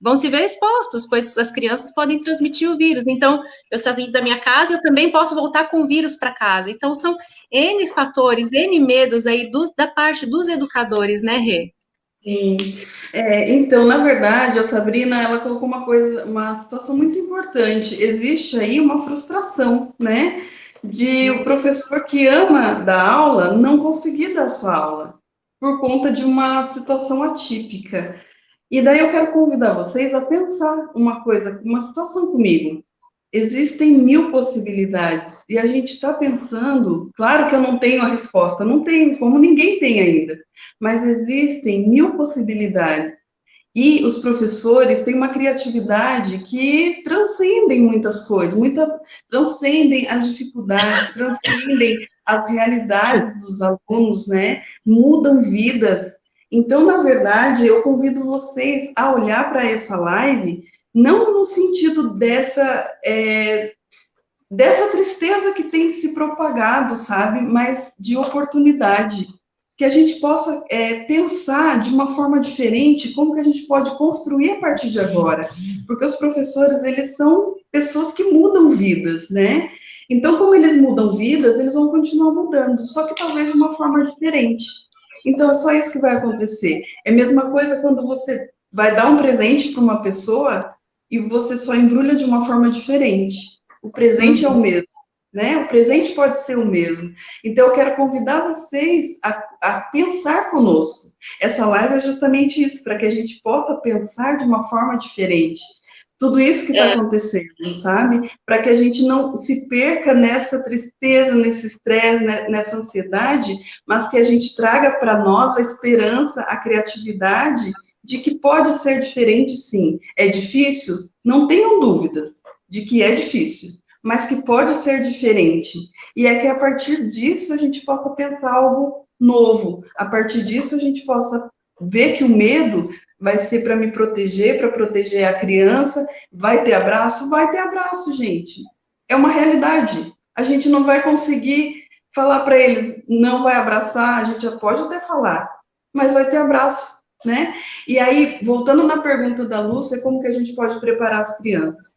vão se ver expostos, pois as crianças podem transmitir o vírus. Então, eu saí da minha casa, eu também posso voltar com o vírus para casa. Então, são N fatores, N medos aí da parte dos educadores, né, Rê? Sim. Então, na verdade, a Sabrina, ela colocou uma situação muito importante. Existe aí uma frustração, né? De o professor que ama dar aula não conseguir dar sua aula por conta de uma situação atípica. E daí eu quero convidar vocês a pensar uma situação comigo. Existem mil possibilidades e a gente está pensando, claro que eu não tenho a resposta, não tenho, como ninguém tem ainda, mas existem mil possibilidades. E os professores têm uma criatividade que transcendem muitas coisas, transcendem as dificuldades, transcendem as realidades dos alunos, né? Mudam vidas. Então, na verdade, eu convido vocês a olhar para essa live, não no sentido dessa tristeza que tem se propagado, sabe? Mas de oportunidade. Que a gente possa pensar de uma forma diferente como que a gente pode construir a partir de agora. Porque os professores, eles são pessoas que mudam vidas, né? Então, como eles mudam vidas, eles vão continuar mudando, só que talvez de uma forma diferente. Então, é só isso que vai acontecer. É a mesma coisa quando você vai dar um presente para uma pessoa e você só embrulha de uma forma diferente. O presente é o mesmo, né? O presente pode ser o mesmo. Então, eu quero convidar vocês a pensar conosco. Essa live é justamente isso, para que a gente possa pensar de uma forma diferente. Tudo isso que está acontecendo, sabe? Para que a gente não se perca nessa tristeza, nesse estresse, nessa ansiedade, mas que a gente traga para nós a esperança, a criatividade de que pode ser diferente, sim. É difícil? Não tenham dúvidas de que é difícil, mas que pode ser diferente. E é que a partir disso a gente possa pensar algo novo. A partir disso a gente possa ver que o medo vai ser para me proteger, para proteger a criança. Vai ter abraço? Vai ter abraço, gente. É uma realidade. A gente não vai conseguir falar para eles, não vai abraçar, a gente já pode até falar, mas vai ter abraço, né? E aí, voltando na pergunta da Lúcia, como que a gente pode preparar as crianças?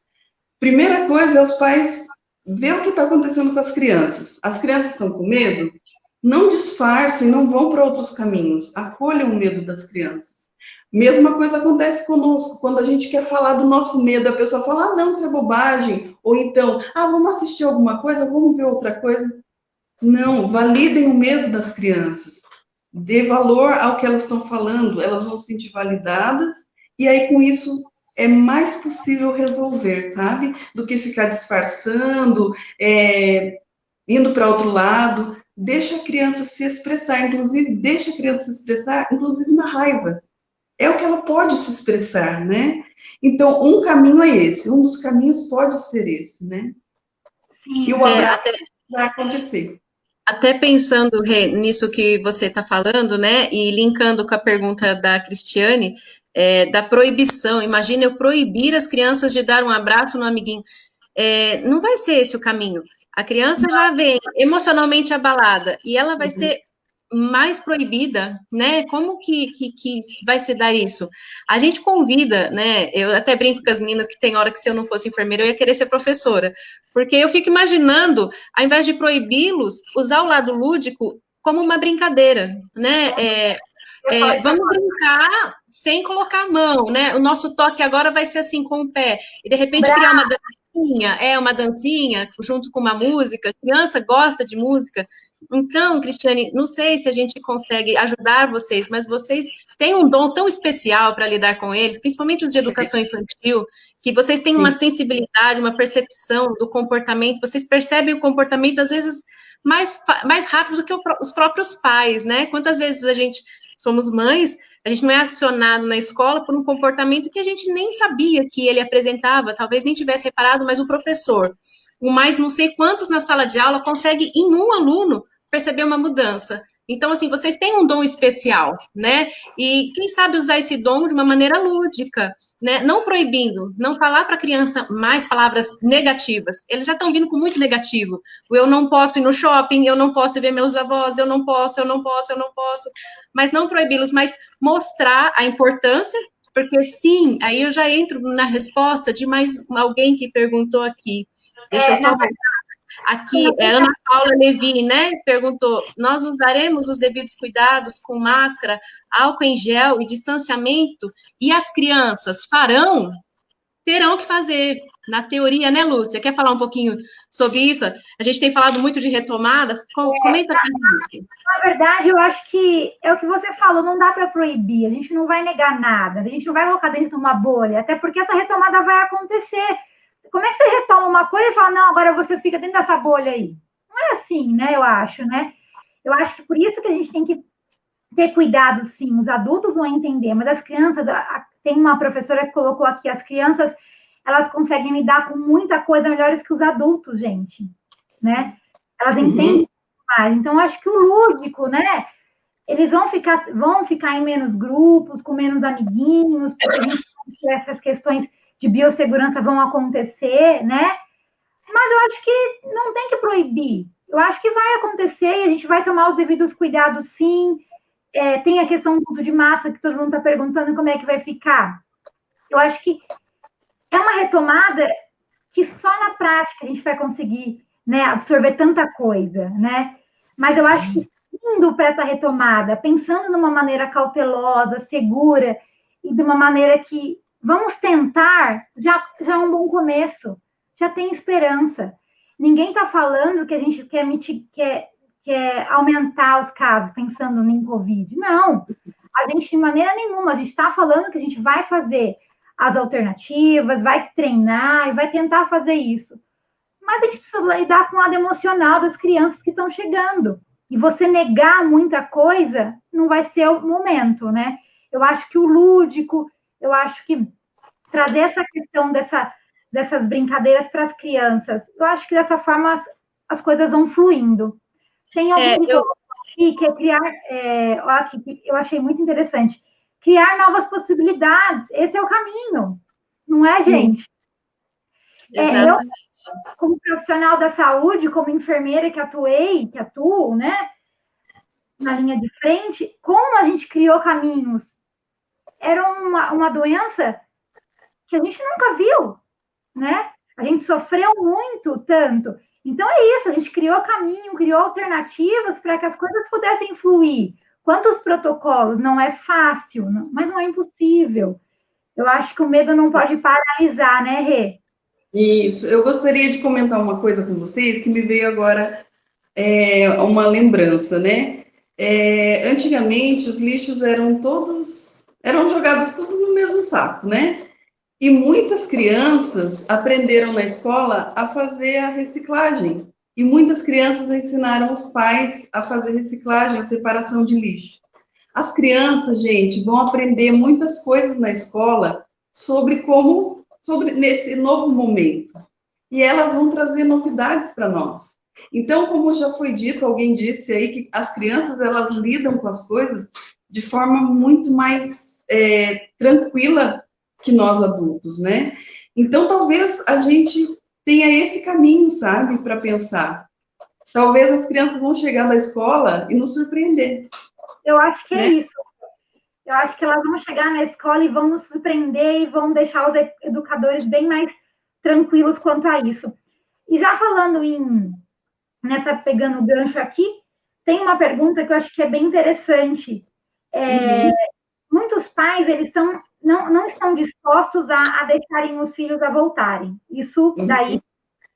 Primeira coisa é os pais ver o que está acontecendo com as crianças. As crianças estão com medo? Não disfarcem, não vão para outros caminhos. Acolham o medo das crianças. Mesma coisa acontece conosco, quando a gente quer falar do nosso medo, a pessoa fala, ah, não, isso é bobagem. Ou então, ah, vamos assistir alguma coisa, vamos ver outra coisa. Não, validem o medo das crianças. Dê valor ao que elas estão falando, elas vão se sentir validadas, e aí com isso é mais possível resolver, sabe? Do que ficar disfarçando, indo para outro lado. Deixa a criança se expressar, inclusive, deixa a criança se expressar, inclusive na raiva. É o que ela pode se expressar, né? Então, um caminho é esse, um dos caminhos pode ser esse, né? Sim, E o abraço vai acontecer. Até pensando, Rê, nisso que você está falando, né, e linkando com a pergunta da Cristiane, da proibição. Imagina eu proibir as crianças de dar um abraço no amiguinho. Não vai ser esse o caminho. A criança já vem emocionalmente abalada e ela vai ser mais proibida, né? Como que vai se dar isso? A gente convida, né? Eu até brinco com as meninas que tem hora que se eu não fosse enfermeira eu ia querer ser professora, porque eu fico imaginando, ao invés de proibi-los, usar o lado lúdico como uma brincadeira, né? Vamos brincar sem colocar a mão, né? O nosso toque agora vai ser assim com o pé, e de repente criar uma dancinha junto com uma música. A criança gosta de música. Então, Cristiane, não sei se a gente consegue ajudar vocês, mas vocês têm um dom tão especial para lidar com eles, principalmente os de educação infantil, que vocês têm uma sensibilidade, uma percepção do comportamento, vocês percebem o comportamento, às vezes, mais rápido do que os próprios pais, né? Quantas vezes a gente somos mães, a gente não é acionado na escola por um comportamento que a gente nem sabia que ele apresentava, talvez nem tivesse reparado, mas o professor, com mais não sei quantos na sala de aula, consegue, em um aluno, perceber uma mudança. Então, assim, vocês têm um dom especial, né? E quem sabe usar esse dom de uma maneira lúdica, né? Não proibindo, não falar para a criança mais palavras negativas. Eles já estão vindo com muito negativo. Eu não posso ir no shopping, eu não posso ver meus avós, eu não posso. Mas não proibi-los, mas mostrar a importância, porque sim, aí eu já entro na resposta de mais alguém que perguntou aqui. Deixa eu só voltar. Aqui, Ana Paula Levi, né, perguntou, nós usaremos os devidos cuidados com máscara, álcool em gel e distanciamento, e as crianças farão? Terão que fazer, na teoria, né, Lúcia? Quer falar um pouquinho sobre isso? A gente tem falado muito de retomada, comenta com a gente. Na verdade, eu acho que é o que você falou, não dá para proibir, a gente não vai negar nada, a gente não vai colocar dentro de uma bolha, até porque essa retomada vai acontecer. como é que você retoma uma coisa e fala, não, agora você fica dentro dessa bolha aí? Não é assim, né, eu acho, né? Eu acho que por isso que a gente tem que ter cuidado, sim, os adultos vão entender, mas as crianças, tem uma professora que colocou aqui, as crianças, elas conseguem lidar com muita coisa melhores que os adultos, gente, né? Elas entendem mais. Então, acho que o lúdico, né? Eles vão ficar em menos grupos, com menos amiguinhos, porque a gente sabe que essas questões de biossegurança vão acontecer, né? Mas eu acho que não tem que proibir. Eu acho que vai acontecer e a gente vai tomar os devidos cuidados, sim. Tem a questão do uso de máscara, que todo mundo está perguntando como é que vai ficar. Eu acho que é uma retomada que só na prática a gente vai conseguir, né, absorver tanta coisa, né? Mas eu acho que indo para essa retomada, pensando numa maneira cautelosa, segura, e de uma maneira que vamos tentar, já é um bom começo, já tem esperança. Ninguém está falando que a gente quer aumentar os casos pensando em Covid. Não, a gente de maneira nenhuma, a gente está falando que a gente vai fazer as alternativas, vai treinar e vai tentar fazer isso. Mas a gente precisa lidar com o lado emocional das crianças que estão chegando. E você negar muita coisa não vai ser o momento, né? Eu acho que o lúdico, eu acho que trazer essa questão dessas brincadeiras para as crianças, eu acho que dessa forma as coisas vão fluindo. Tem alguém que colocou aqui que é criar, aqui, eu achei muito interessante, criar novas possibilidades, esse é o caminho, não é, gente? Eu, como profissional da saúde, como enfermeira que atuo, né, na linha de frente, como a gente criou caminhos? Era uma doença que a gente nunca viu, né? A gente sofreu muito, tanto. Então é isso, a gente criou caminho, criou alternativas para que as coisas pudessem fluir. Quantos protocolos? Não é fácil, mas não é impossível. Eu acho que o medo não pode paralisar, né, Rê? Isso, eu gostaria de comentar uma coisa com vocês que me veio agora uma lembrança, né? Antigamente os lixos eram jogados tudo no mesmo saco, né? E muitas crianças aprenderam na escola a fazer a reciclagem. E muitas crianças ensinaram os pais a fazer reciclagem, a separação de lixo. As crianças, gente, vão aprender muitas coisas na escola sobre nesse novo momento. E elas vão trazer novidades para nós. Então, como já foi dito, alguém disse aí que as crianças, elas lidam com as coisas de forma muito mais tranquila que nós adultos, né? Então, talvez a gente tenha esse caminho, sabe, para pensar. Talvez as crianças vão chegar na escola e nos surpreender. Eu acho que é isso. Eu acho que elas vão chegar na escola e vão nos surpreender e vão deixar os educadores bem mais tranquilos quanto a isso. E já falando pegando o gancho aqui, tem uma pergunta que eu acho que é bem interessante. Muitos pais, eles não estão dispostos a deixarem os filhos a voltarem. Isso daí,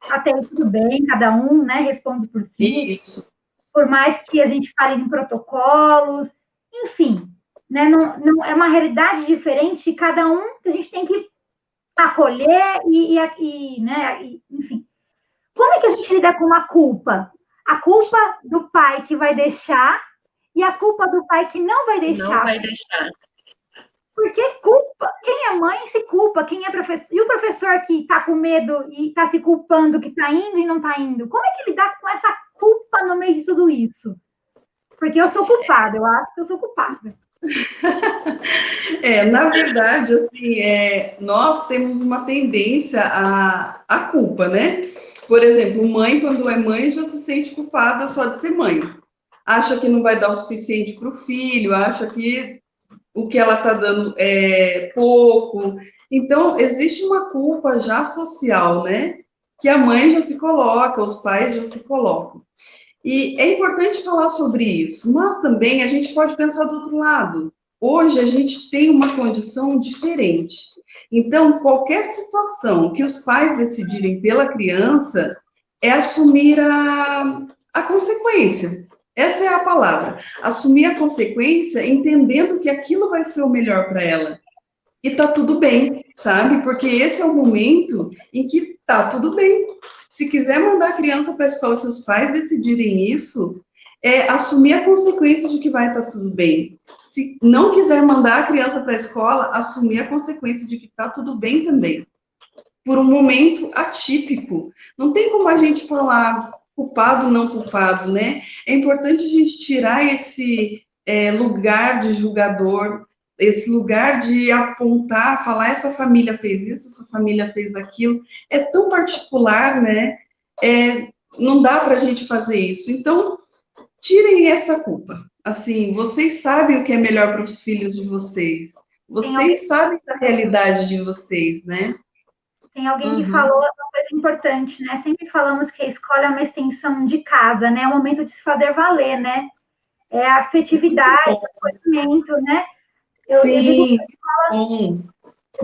até tudo bem, cada um, né, responde por si. Isso. Por mais que a gente fale em protocolos, enfim, né, não é uma realidade diferente de cada um, que a gente tem que acolher né, enfim. Como é que a gente lida com a culpa? A culpa do pai que vai deixar e a culpa do pai que não vai deixar. Não vai deixar. Porque culpa, quem é mãe se culpa, quem é professor. E o professor que está com medo e está se culpando que está indo e não está indo, como é que lidar com essa culpa no meio de tudo isso? Porque eu sou culpada, eu acho que eu sou culpada. Na verdade, assim, nós temos uma tendência à culpa, né? Por exemplo, mãe, quando é mãe, já se sente culpada só de ser mãe. Acha que não vai dar o suficiente para o filho, acha que o que ela está dando é pouco. Então, existe uma culpa já social, né? Que a mãe já se coloca, os pais já se colocam. E é importante falar sobre isso, mas também a gente pode pensar do outro lado. Hoje a gente tem uma condição diferente. Então, qualquer situação que os pais decidirem pela criança é assumir a consequência. Essa é a palavra. Assumir a consequência, entendendo que aquilo vai ser o melhor para ela. E tá tudo bem, sabe? Porque esse é o momento em que tá tudo bem. Se quiser mandar a criança para a escola, se os pais decidirem isso, assumir a consequência de que vai estar tudo bem. Se não quiser mandar a criança para a escola, assumir a consequência de que está tudo bem também. Por um momento atípico. Não tem como a gente falar culpado, não culpado, né? É importante a gente tirar esse lugar de julgador, esse lugar de apontar, falar, essa família fez isso, essa família fez aquilo. É tão particular, né? Não dá para a gente fazer isso. Então, tirem essa culpa. Assim, vocês sabem o que é melhor para os filhos de vocês. Vocês sabem da realidade de vocês, né? Tem alguém que falou uma coisa importante, né? Sempre falamos que a escola é uma extensão de casa, né? É o momento de se fazer valer, né? É a afetividade, o acolhimento, né? Eu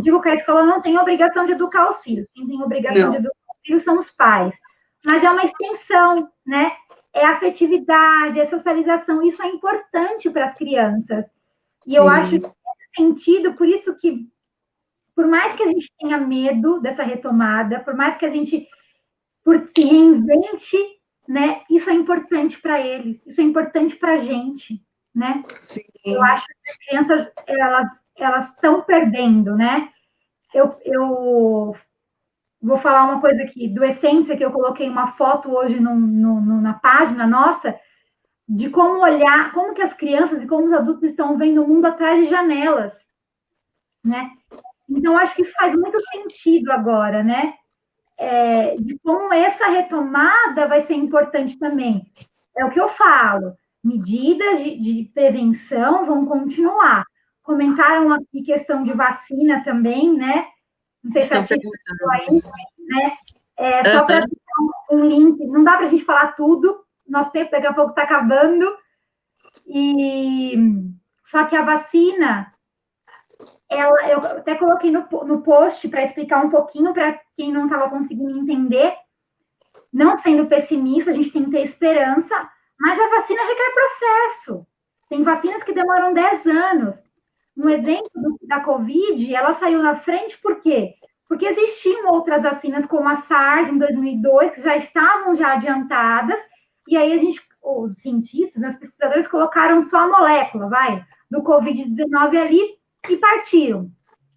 digo que a escola não tem obrigação de educar os filhos. Quem tem obrigação de educar os filhos são os pais. Mas é uma extensão, né? É afetividade, é socialização. Isso é importante para as crianças. E eu acho que nesse sentido, por isso que, por mais que a gente tenha medo dessa retomada, por mais que a gente se reinvente, né? Isso é importante para eles, isso é importante para a gente, né? Sim. Eu acho que as crianças, elas estão perdendo, né? Eu vou falar uma coisa aqui, do Essência, que eu coloquei uma foto hoje na página nossa, de como olhar, como que as crianças e como os adultos estão vendo o mundo atrás de janelas, né? Então, acho que isso faz muito sentido agora, né? De como essa retomada vai ser importante também. É o que eu falo, medidas de prevenção vão continuar. Comentaram aqui questão de vacina também, né? Não sei se a Titi falou aí, né? Só para um link, não dá para a gente falar tudo, nosso tempo daqui a pouco está acabando, só que a vacina, eu até coloquei no post para explicar um pouquinho para quem não estava conseguindo entender, não sendo pessimista, a gente tem que ter esperança, mas a vacina requer processo. Tem vacinas que demoram 10 anos. No exemplo da Covid, ela saiu na frente por quê? Porque existiam outras vacinas, como a SARS, em 2002, que já estavam adiantadas, e aí os cientistas, os pesquisadores, colocaram só a molécula, do Covid-19 ali, e partiram.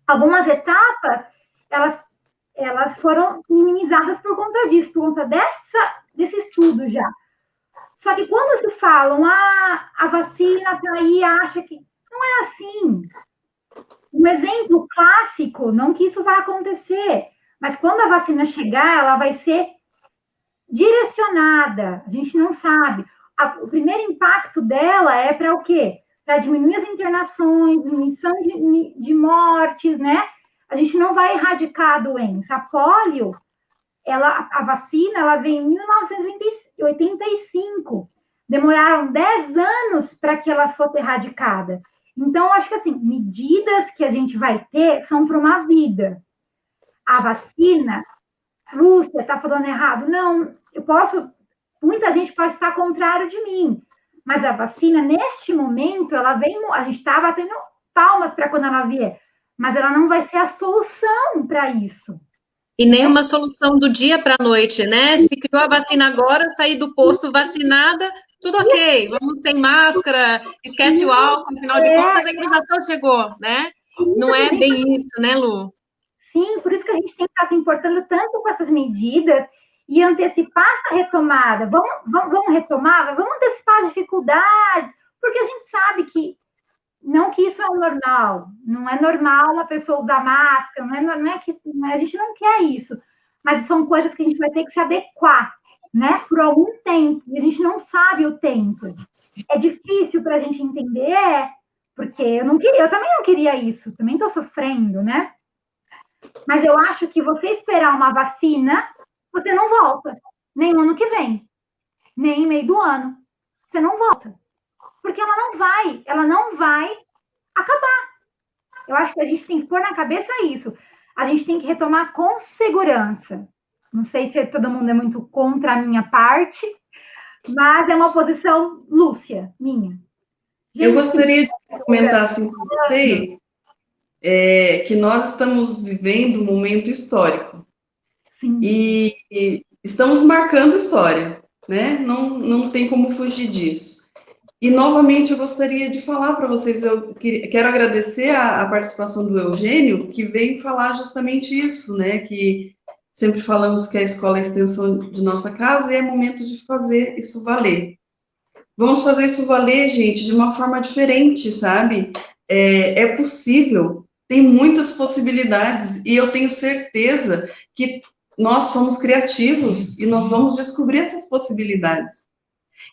Algumas etapas, elas foram minimizadas por conta disso, por conta desse estudo já. Só que quando se falam, a vacina está aí, acha que... Não é assim. Um exemplo clássico, não que isso vai acontecer, mas quando a vacina chegar, ela vai ser direcionada, a gente não sabe. O primeiro impacto dela é para o quê? Para diminuir as internações, diminuição de mortes, né? A gente não vai erradicar a doença. A pólio, a vacina, ela veio em 1985. Demoraram 10 anos para que ela fosse erradicada. Então, eu acho que, assim, medidas que a gente vai ter são para uma vida. A vacina, Lúcia, está falando errado? Não, muita gente pode estar contrário de mim, mas a vacina, neste momento, ela vem, a gente está batendo palmas para quando ela vier, mas ela não vai ser a solução para isso. E nem uma solução do dia para a noite, né? Se criou a vacina agora, sair do posto vacinada, tudo ok, vamos sem máscara, esquece o álcool, afinal de contas a imunização chegou, né? Não é bem isso, né, Lu? Sim, por isso que a gente tem que estar se importando tanto com essas medidas e antecipar essa retomada. Vamos retomar, vamos antecipar as dificuldades, porque a gente sabe que não que isso é o normal, não é normal uma pessoa usar máscara, a gente não quer isso, mas são coisas que a gente vai ter que se adequar, né, por algum tempo, e a gente não sabe o tempo. É difícil para a gente entender, porque eu também não queria isso, também estou sofrendo, né? Mas eu acho que você esperar uma vacina, você não volta, nem no ano que vem, nem em meio do ano, você não volta. Porque ela não vai acabar. Eu acho que a gente tem que pôr na cabeça isso. A gente tem que retomar com segurança. Não sei se todo mundo é muito contra a minha parte, mas é uma posição Lúcia, minha. Gente, eu gostaria de comentar assim com vocês que nós estamos vivendo um momento histórico. Sim. E estamos marcando história, né? Não tem como fugir disso. E, novamente, eu gostaria de falar para vocês, quero agradecer a participação do Eugênio, que veio falar justamente isso, né? Que sempre falamos que a escola é a extensão de nossa casa e é momento de fazer isso valer. Vamos fazer isso valer, gente, de uma forma diferente, sabe? É possível, tem muitas possibilidades, e eu tenho certeza que nós somos criativos e nós vamos descobrir essas possibilidades.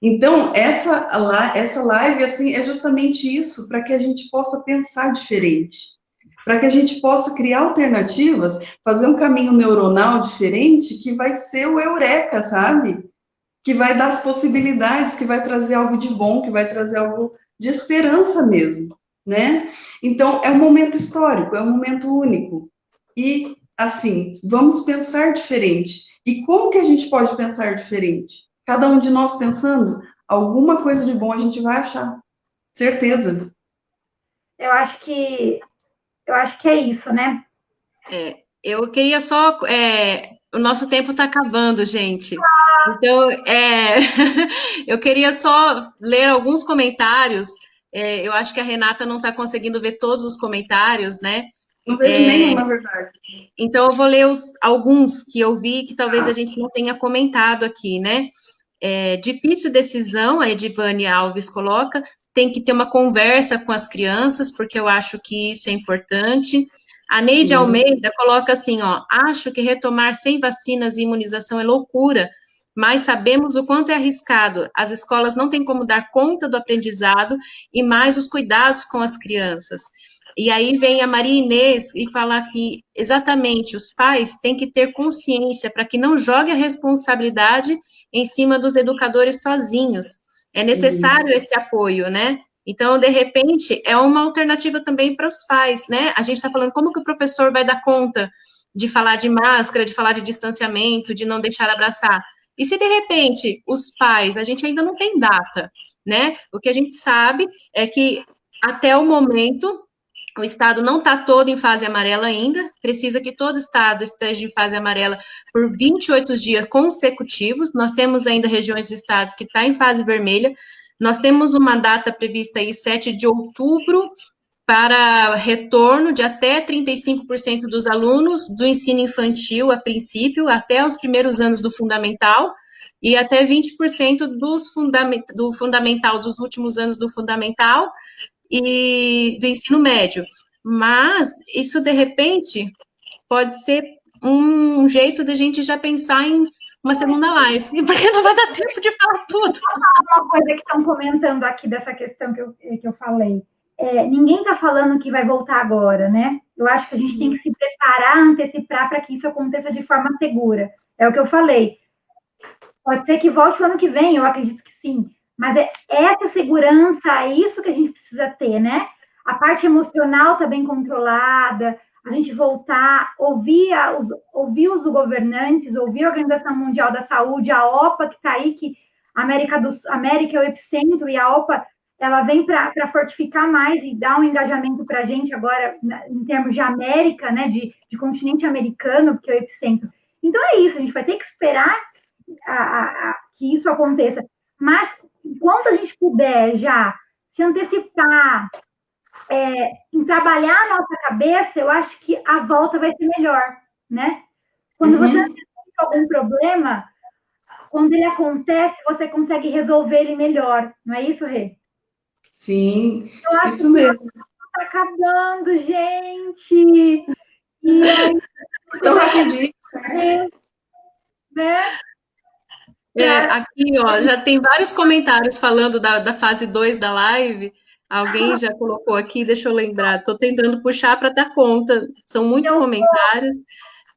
Então, essa live, assim, é justamente isso, para que a gente possa pensar diferente, para que a gente possa criar alternativas, fazer um caminho neuronal diferente, que vai ser o eureka, sabe? Que vai dar as possibilidades, que vai trazer algo de bom, que vai trazer algo de esperança mesmo, né? Então, é um momento histórico, é um momento único. E, assim, vamos pensar diferente. E como que a gente pode pensar diferente? Cada um de nós pensando, alguma coisa de bom a gente vai achar. Certeza. Eu acho que é isso, né? Eu queria só. O nosso tempo está acabando, gente. Então, eu queria só ler alguns comentários. Eu acho que a Renata não está conseguindo ver todos os comentários, né? Não vejo nenhum, na verdade. Então, eu vou ler alguns que eu vi que talvez a gente não tenha comentado aqui, né? Difícil decisão, a Edivane Alves coloca, tem que ter uma conversa com as crianças, porque eu acho que isso é importante. A Neide Almeida coloca assim, ó, acho que retomar sem vacinas e imunização é loucura, mas sabemos o quanto é arriscado. As escolas não têm como dar conta do aprendizado e mais os cuidados com as crianças. E aí vem a Maria Inês e falar que exatamente os pais têm que ter consciência para que não jogue a responsabilidade em cima dos educadores sozinhos. É necessário esse apoio, né? Então, de repente, é uma alternativa também para os pais, né? A gente está falando como que o professor vai dar conta de falar de máscara, de falar de distanciamento, de não deixar abraçar. E se, de repente, os pais, a gente ainda não tem data, né? O que a gente sabe é que, até o momento, o estado não está todo em fase amarela ainda, precisa que todo o estado esteja em fase amarela por 28 dias consecutivos. Nós temos ainda regiões de estados que estão em fase vermelha. Nós temos uma data prevista aí, 7 de outubro, para retorno de até 35% dos alunos do ensino infantil, a princípio, até os primeiros anos do fundamental, e até 20% do fundamental, dos últimos anos do fundamental, e do ensino médio. Mas isso, de repente, pode ser um jeito de a gente já pensar em uma segunda live, porque não vai dar tempo de falar tudo. Uma coisa que estão comentando aqui dessa questão que eu falei. Ninguém está falando que vai voltar agora, né? Eu acho que a gente tem que se preparar, antecipar para que isso aconteça de forma segura. É o que eu falei. Pode ser que volte o ano que vem, eu acredito que sim. Mas essa segurança, é isso que a gente precisa ter, né? A parte emocional está bem controlada, a gente voltar, ouvir os governantes, ouvir a Organização Mundial da Saúde, a OPA que está aí, que a América é o epicentro, e a OPA ela vem para fortificar mais e dar um engajamento para a gente agora, em termos de América, né, de continente americano, que é o epicentro. Então é isso, a gente vai ter que esperar que isso aconteça. Mas, enquanto a gente puder já se antecipar, em trabalhar a nossa cabeça, eu acho que a volta vai ser melhor, né? Quando você tem algum problema, quando ele acontece, você consegue resolver ele melhor. Não é isso, Rê? Sim, isso mesmo. Está acabando, gente. E aí, tão rapidinho, né? Aqui, ó, já tem vários comentários falando da fase 2 da live. Alguém já colocou aqui, deixa eu lembrar. Estou tentando puxar para dar conta. São muitos comentários,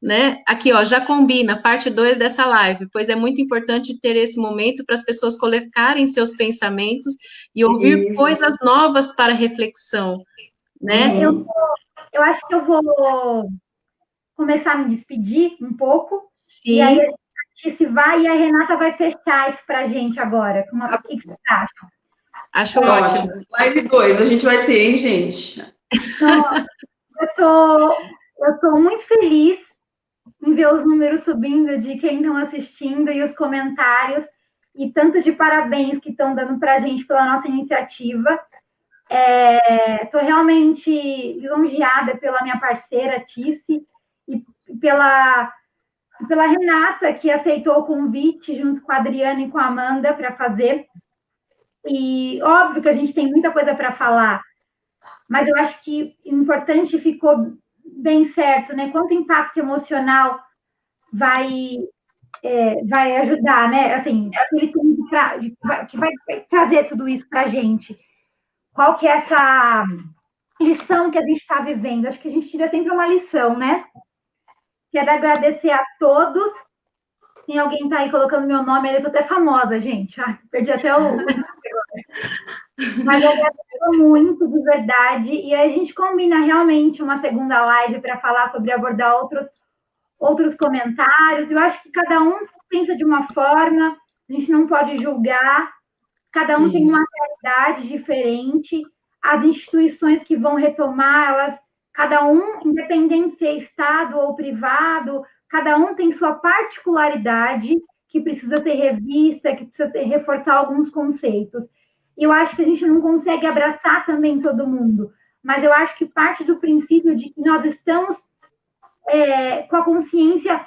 né? Aqui, ó, já combina, parte 2 dessa live, pois é muito importante ter esse momento para as pessoas colocarem seus pensamentos e ouvir coisas novas para reflexão, né? Eu acho que eu vou começar a me despedir um pouco. Sim. E aí a gente se vai e a Renata vai fechar isso para a gente agora. O que vocês acham? Acho ótimo. Live 2, a gente vai ter, hein, gente? Então, eu tô muito feliz em ver os números subindo de quem estão assistindo e os comentários, e tanto de parabéns que estão dando para a gente pela nossa iniciativa. Estou realmente lisonjeada pela minha parceira, Tice, e pela Renata, que aceitou o convite junto com a Adriana e com a Amanda para fazer. E óbvio que a gente tem muita coisa para falar, mas eu acho que o importante ficou bem certo, né? Quanto impacto emocional vai ajudar, né? Assim, que vai trazer tudo isso para a gente. Qual que é essa lição que a gente está vivendo? Acho que a gente tira sempre uma lição, né? Quero agradecer a todos. Tem alguém que tá aí colocando meu nome, eu sou até famosa, gente. Perdi até o... Mas eu agradeço muito, de verdade. E aí a gente combina realmente uma segunda live para falar sobre abordar outros comentários. Eu acho que cada um pensa de uma forma, a gente não pode julgar, cada um tem uma realidade diferente. As instituições que vão retomar, cada um, independente se é Estado ou privado, cada um tem sua particularidade que precisa ser revista, que precisa reforçar alguns conceitos. Eu acho que a gente não consegue abraçar também todo mundo, mas eu acho que parte do princípio de que nós estamos com a consciência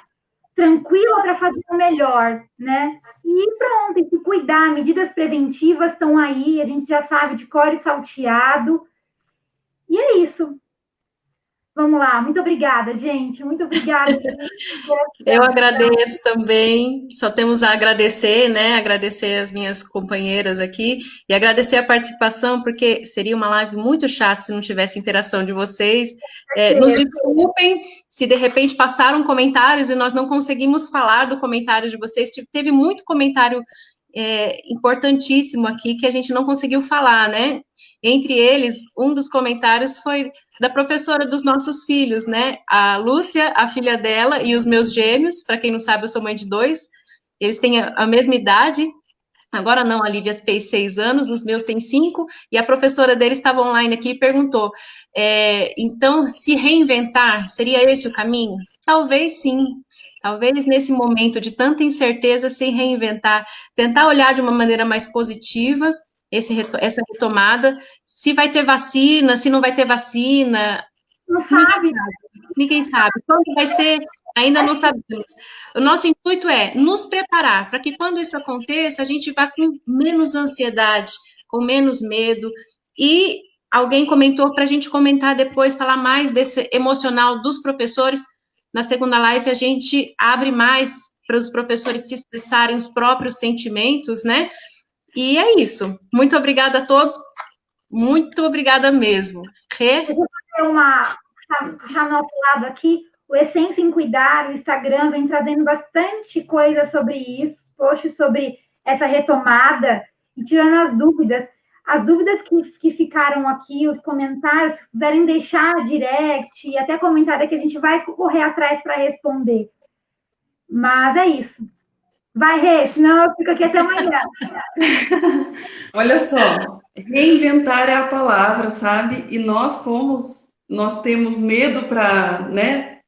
tranquila para fazer o melhor, né? E pronto, e se cuidar, medidas preventivas estão aí, a gente já sabe de cor e salteado. E é isso. Vamos lá, muito obrigada, gente. Muito obrigada. Eu agradeço também, só temos a agradecer, né? Agradecer as minhas companheiras aqui e agradecer a participação, porque seria uma live muito chata se não tivesse interação de vocês. Nos desculpem se de repente passaram comentários e nós não conseguimos falar do comentário de vocês. Teve muito comentário importantíssimo aqui que a gente não conseguiu falar, né? Entre eles, um dos comentários foi da professora dos nossos filhos, né? A Lúcia, a filha dela, e os meus gêmeos. Para quem não sabe, eu sou mãe de 2. Eles têm a mesma idade. Agora não, a Lívia fez 6 anos, os meus têm 5. E a professora deles estava online aqui e perguntou: então, se reinventar, seria esse o caminho? Talvez sim. Talvez nesse momento de tanta incerteza, se reinventar, tentar olhar de uma maneira mais positiva essa retomada, se vai ter vacina, se não vai ter vacina, não sabe. Ninguém sabe. Quando vai ser, ainda não sabemos. O nosso intuito é nos preparar para que quando isso aconteça, a gente vá com menos ansiedade, com menos medo. E alguém comentou para a gente comentar depois, falar mais desse emocional dos professores. Na segunda live, a gente abre mais para os professores se expressarem os próprios sentimentos, né? E é isso. Muito obrigada a todos. Muito obrigada mesmo. Eu vou fazer puxar nosso lado aqui. O Essência em Cuidar, o Instagram, vem trazendo bastante coisa sobre isso, posts sobre essa retomada e tirando as dúvidas. As dúvidas que ficaram aqui, os comentários, se quiserem deixar direct e até comentário que a gente vai correr atrás para responder. Mas é isso. Vai, Rê, senão eu fico aqui até amanhã. Olha só, reinventar é a palavra, sabe? E nós temos medo para, né?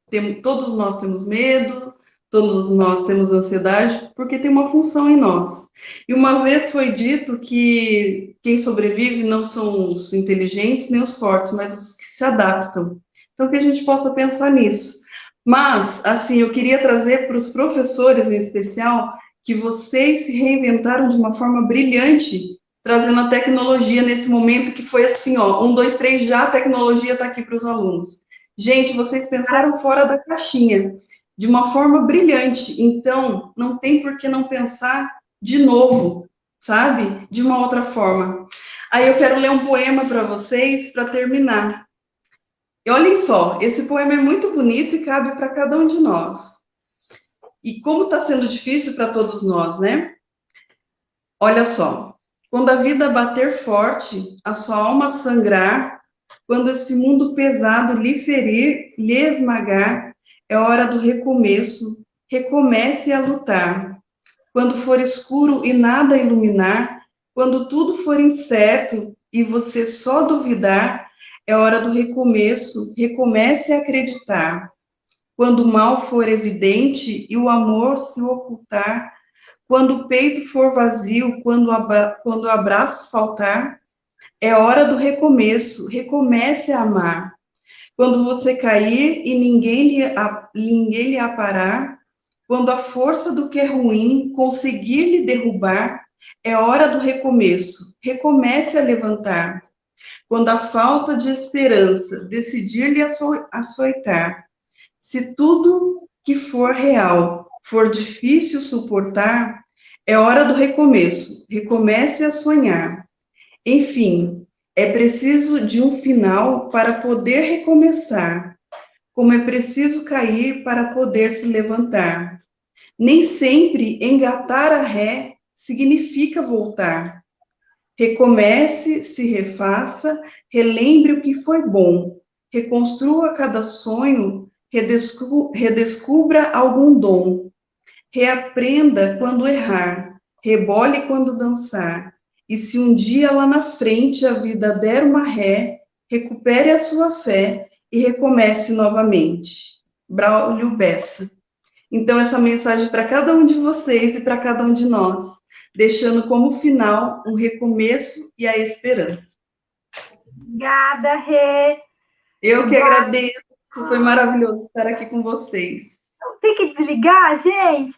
Todos nós temos medo, todos nós temos ansiedade, porque tem uma função em nós. E uma vez foi dito que quem sobrevive não são os inteligentes nem os fortes, mas os que se adaptam. Então, que a gente possa pensar nisso. Mas, assim, eu queria trazer para os professores em especial que vocês se reinventaram de uma forma brilhante, trazendo a tecnologia nesse momento que foi assim, ó, 1, 2, 3, já a tecnologia está aqui para os alunos. Gente, vocês pensaram fora da caixinha, de uma forma brilhante, então não tem por que não pensar de novo, sabe? De uma outra forma. Aí eu quero ler um poema para vocês, para terminar. E olhem só, esse poema é muito bonito e cabe para cada um de nós. E como está sendo difícil para todos nós, né? Olha só. Quando a vida bater forte, a sua alma sangrar, quando esse mundo pesado lhe ferir, lhe esmagar, é hora do recomeço, recomece a lutar. Quando for escuro e nada iluminar, quando tudo for incerto e você só duvidar, é hora do recomeço, recomece a acreditar. quando o mal for evidente e o amor se ocultar, quando o peito for vazio, quando o abraço faltar, é hora do recomeço, recomece a amar. Quando você cair e ninguém lhe aparar, quando a força do que é ruim conseguir lhe derrubar, é hora do recomeço, recomece a levantar. Quando a falta de esperança decidir lhe açoitar, se tudo que for real for difícil suportar, é hora do recomeço, recomece a sonhar. Enfim, é preciso de um final para poder recomeçar, como é preciso cair para poder se levantar. Nem sempre engatar a ré significa voltar. Recomece, se refaça, relembre o que foi bom, reconstrua cada sonho, redescubra algum dom, reaprenda quando errar, rebole quando dançar, e se um dia lá na frente a vida der uma ré, recupere a sua fé e recomece novamente. Braulio Bessa. Então, essa mensagem para cada um de vocês e para cada um de nós, deixando como final um recomeço e a esperança. Obrigada, Rê. Eu que agradeço, foi maravilhoso estar aqui com vocês. Tem que desligar, gente?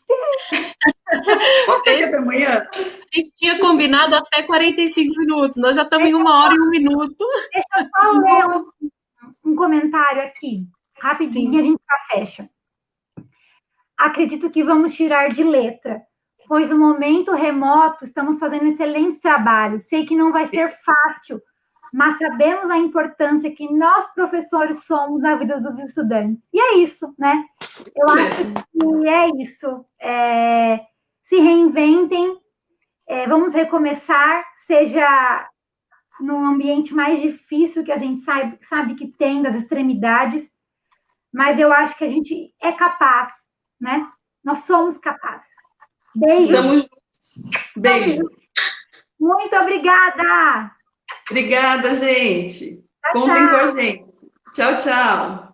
Pode ser que até amanhã? A gente tinha combinado até 45 minutos, nós já estamos em 1 hora e 1 minuto. Deixa eu só ler um comentário aqui, rapidinho, Sim. a gente já fecha. Acredito que vamos tirar de letra, pois no momento remoto estamos fazendo excelente trabalho. Sei que não vai ser fácil, mas sabemos a importância que nós, professores, somos na vida dos estudantes. E é isso, né? Eu acho que é isso. Se reinventem, vamos recomeçar, seja num ambiente mais difícil que a gente sabe que tem, das extremidades, mas eu acho que a gente é capaz, né? Nós somos capazes. Beijo. Estamos juntos. Beijo. Muito obrigada. Obrigada, gente. Tchau, Contem tchau. com a gente. Tchau, tchau.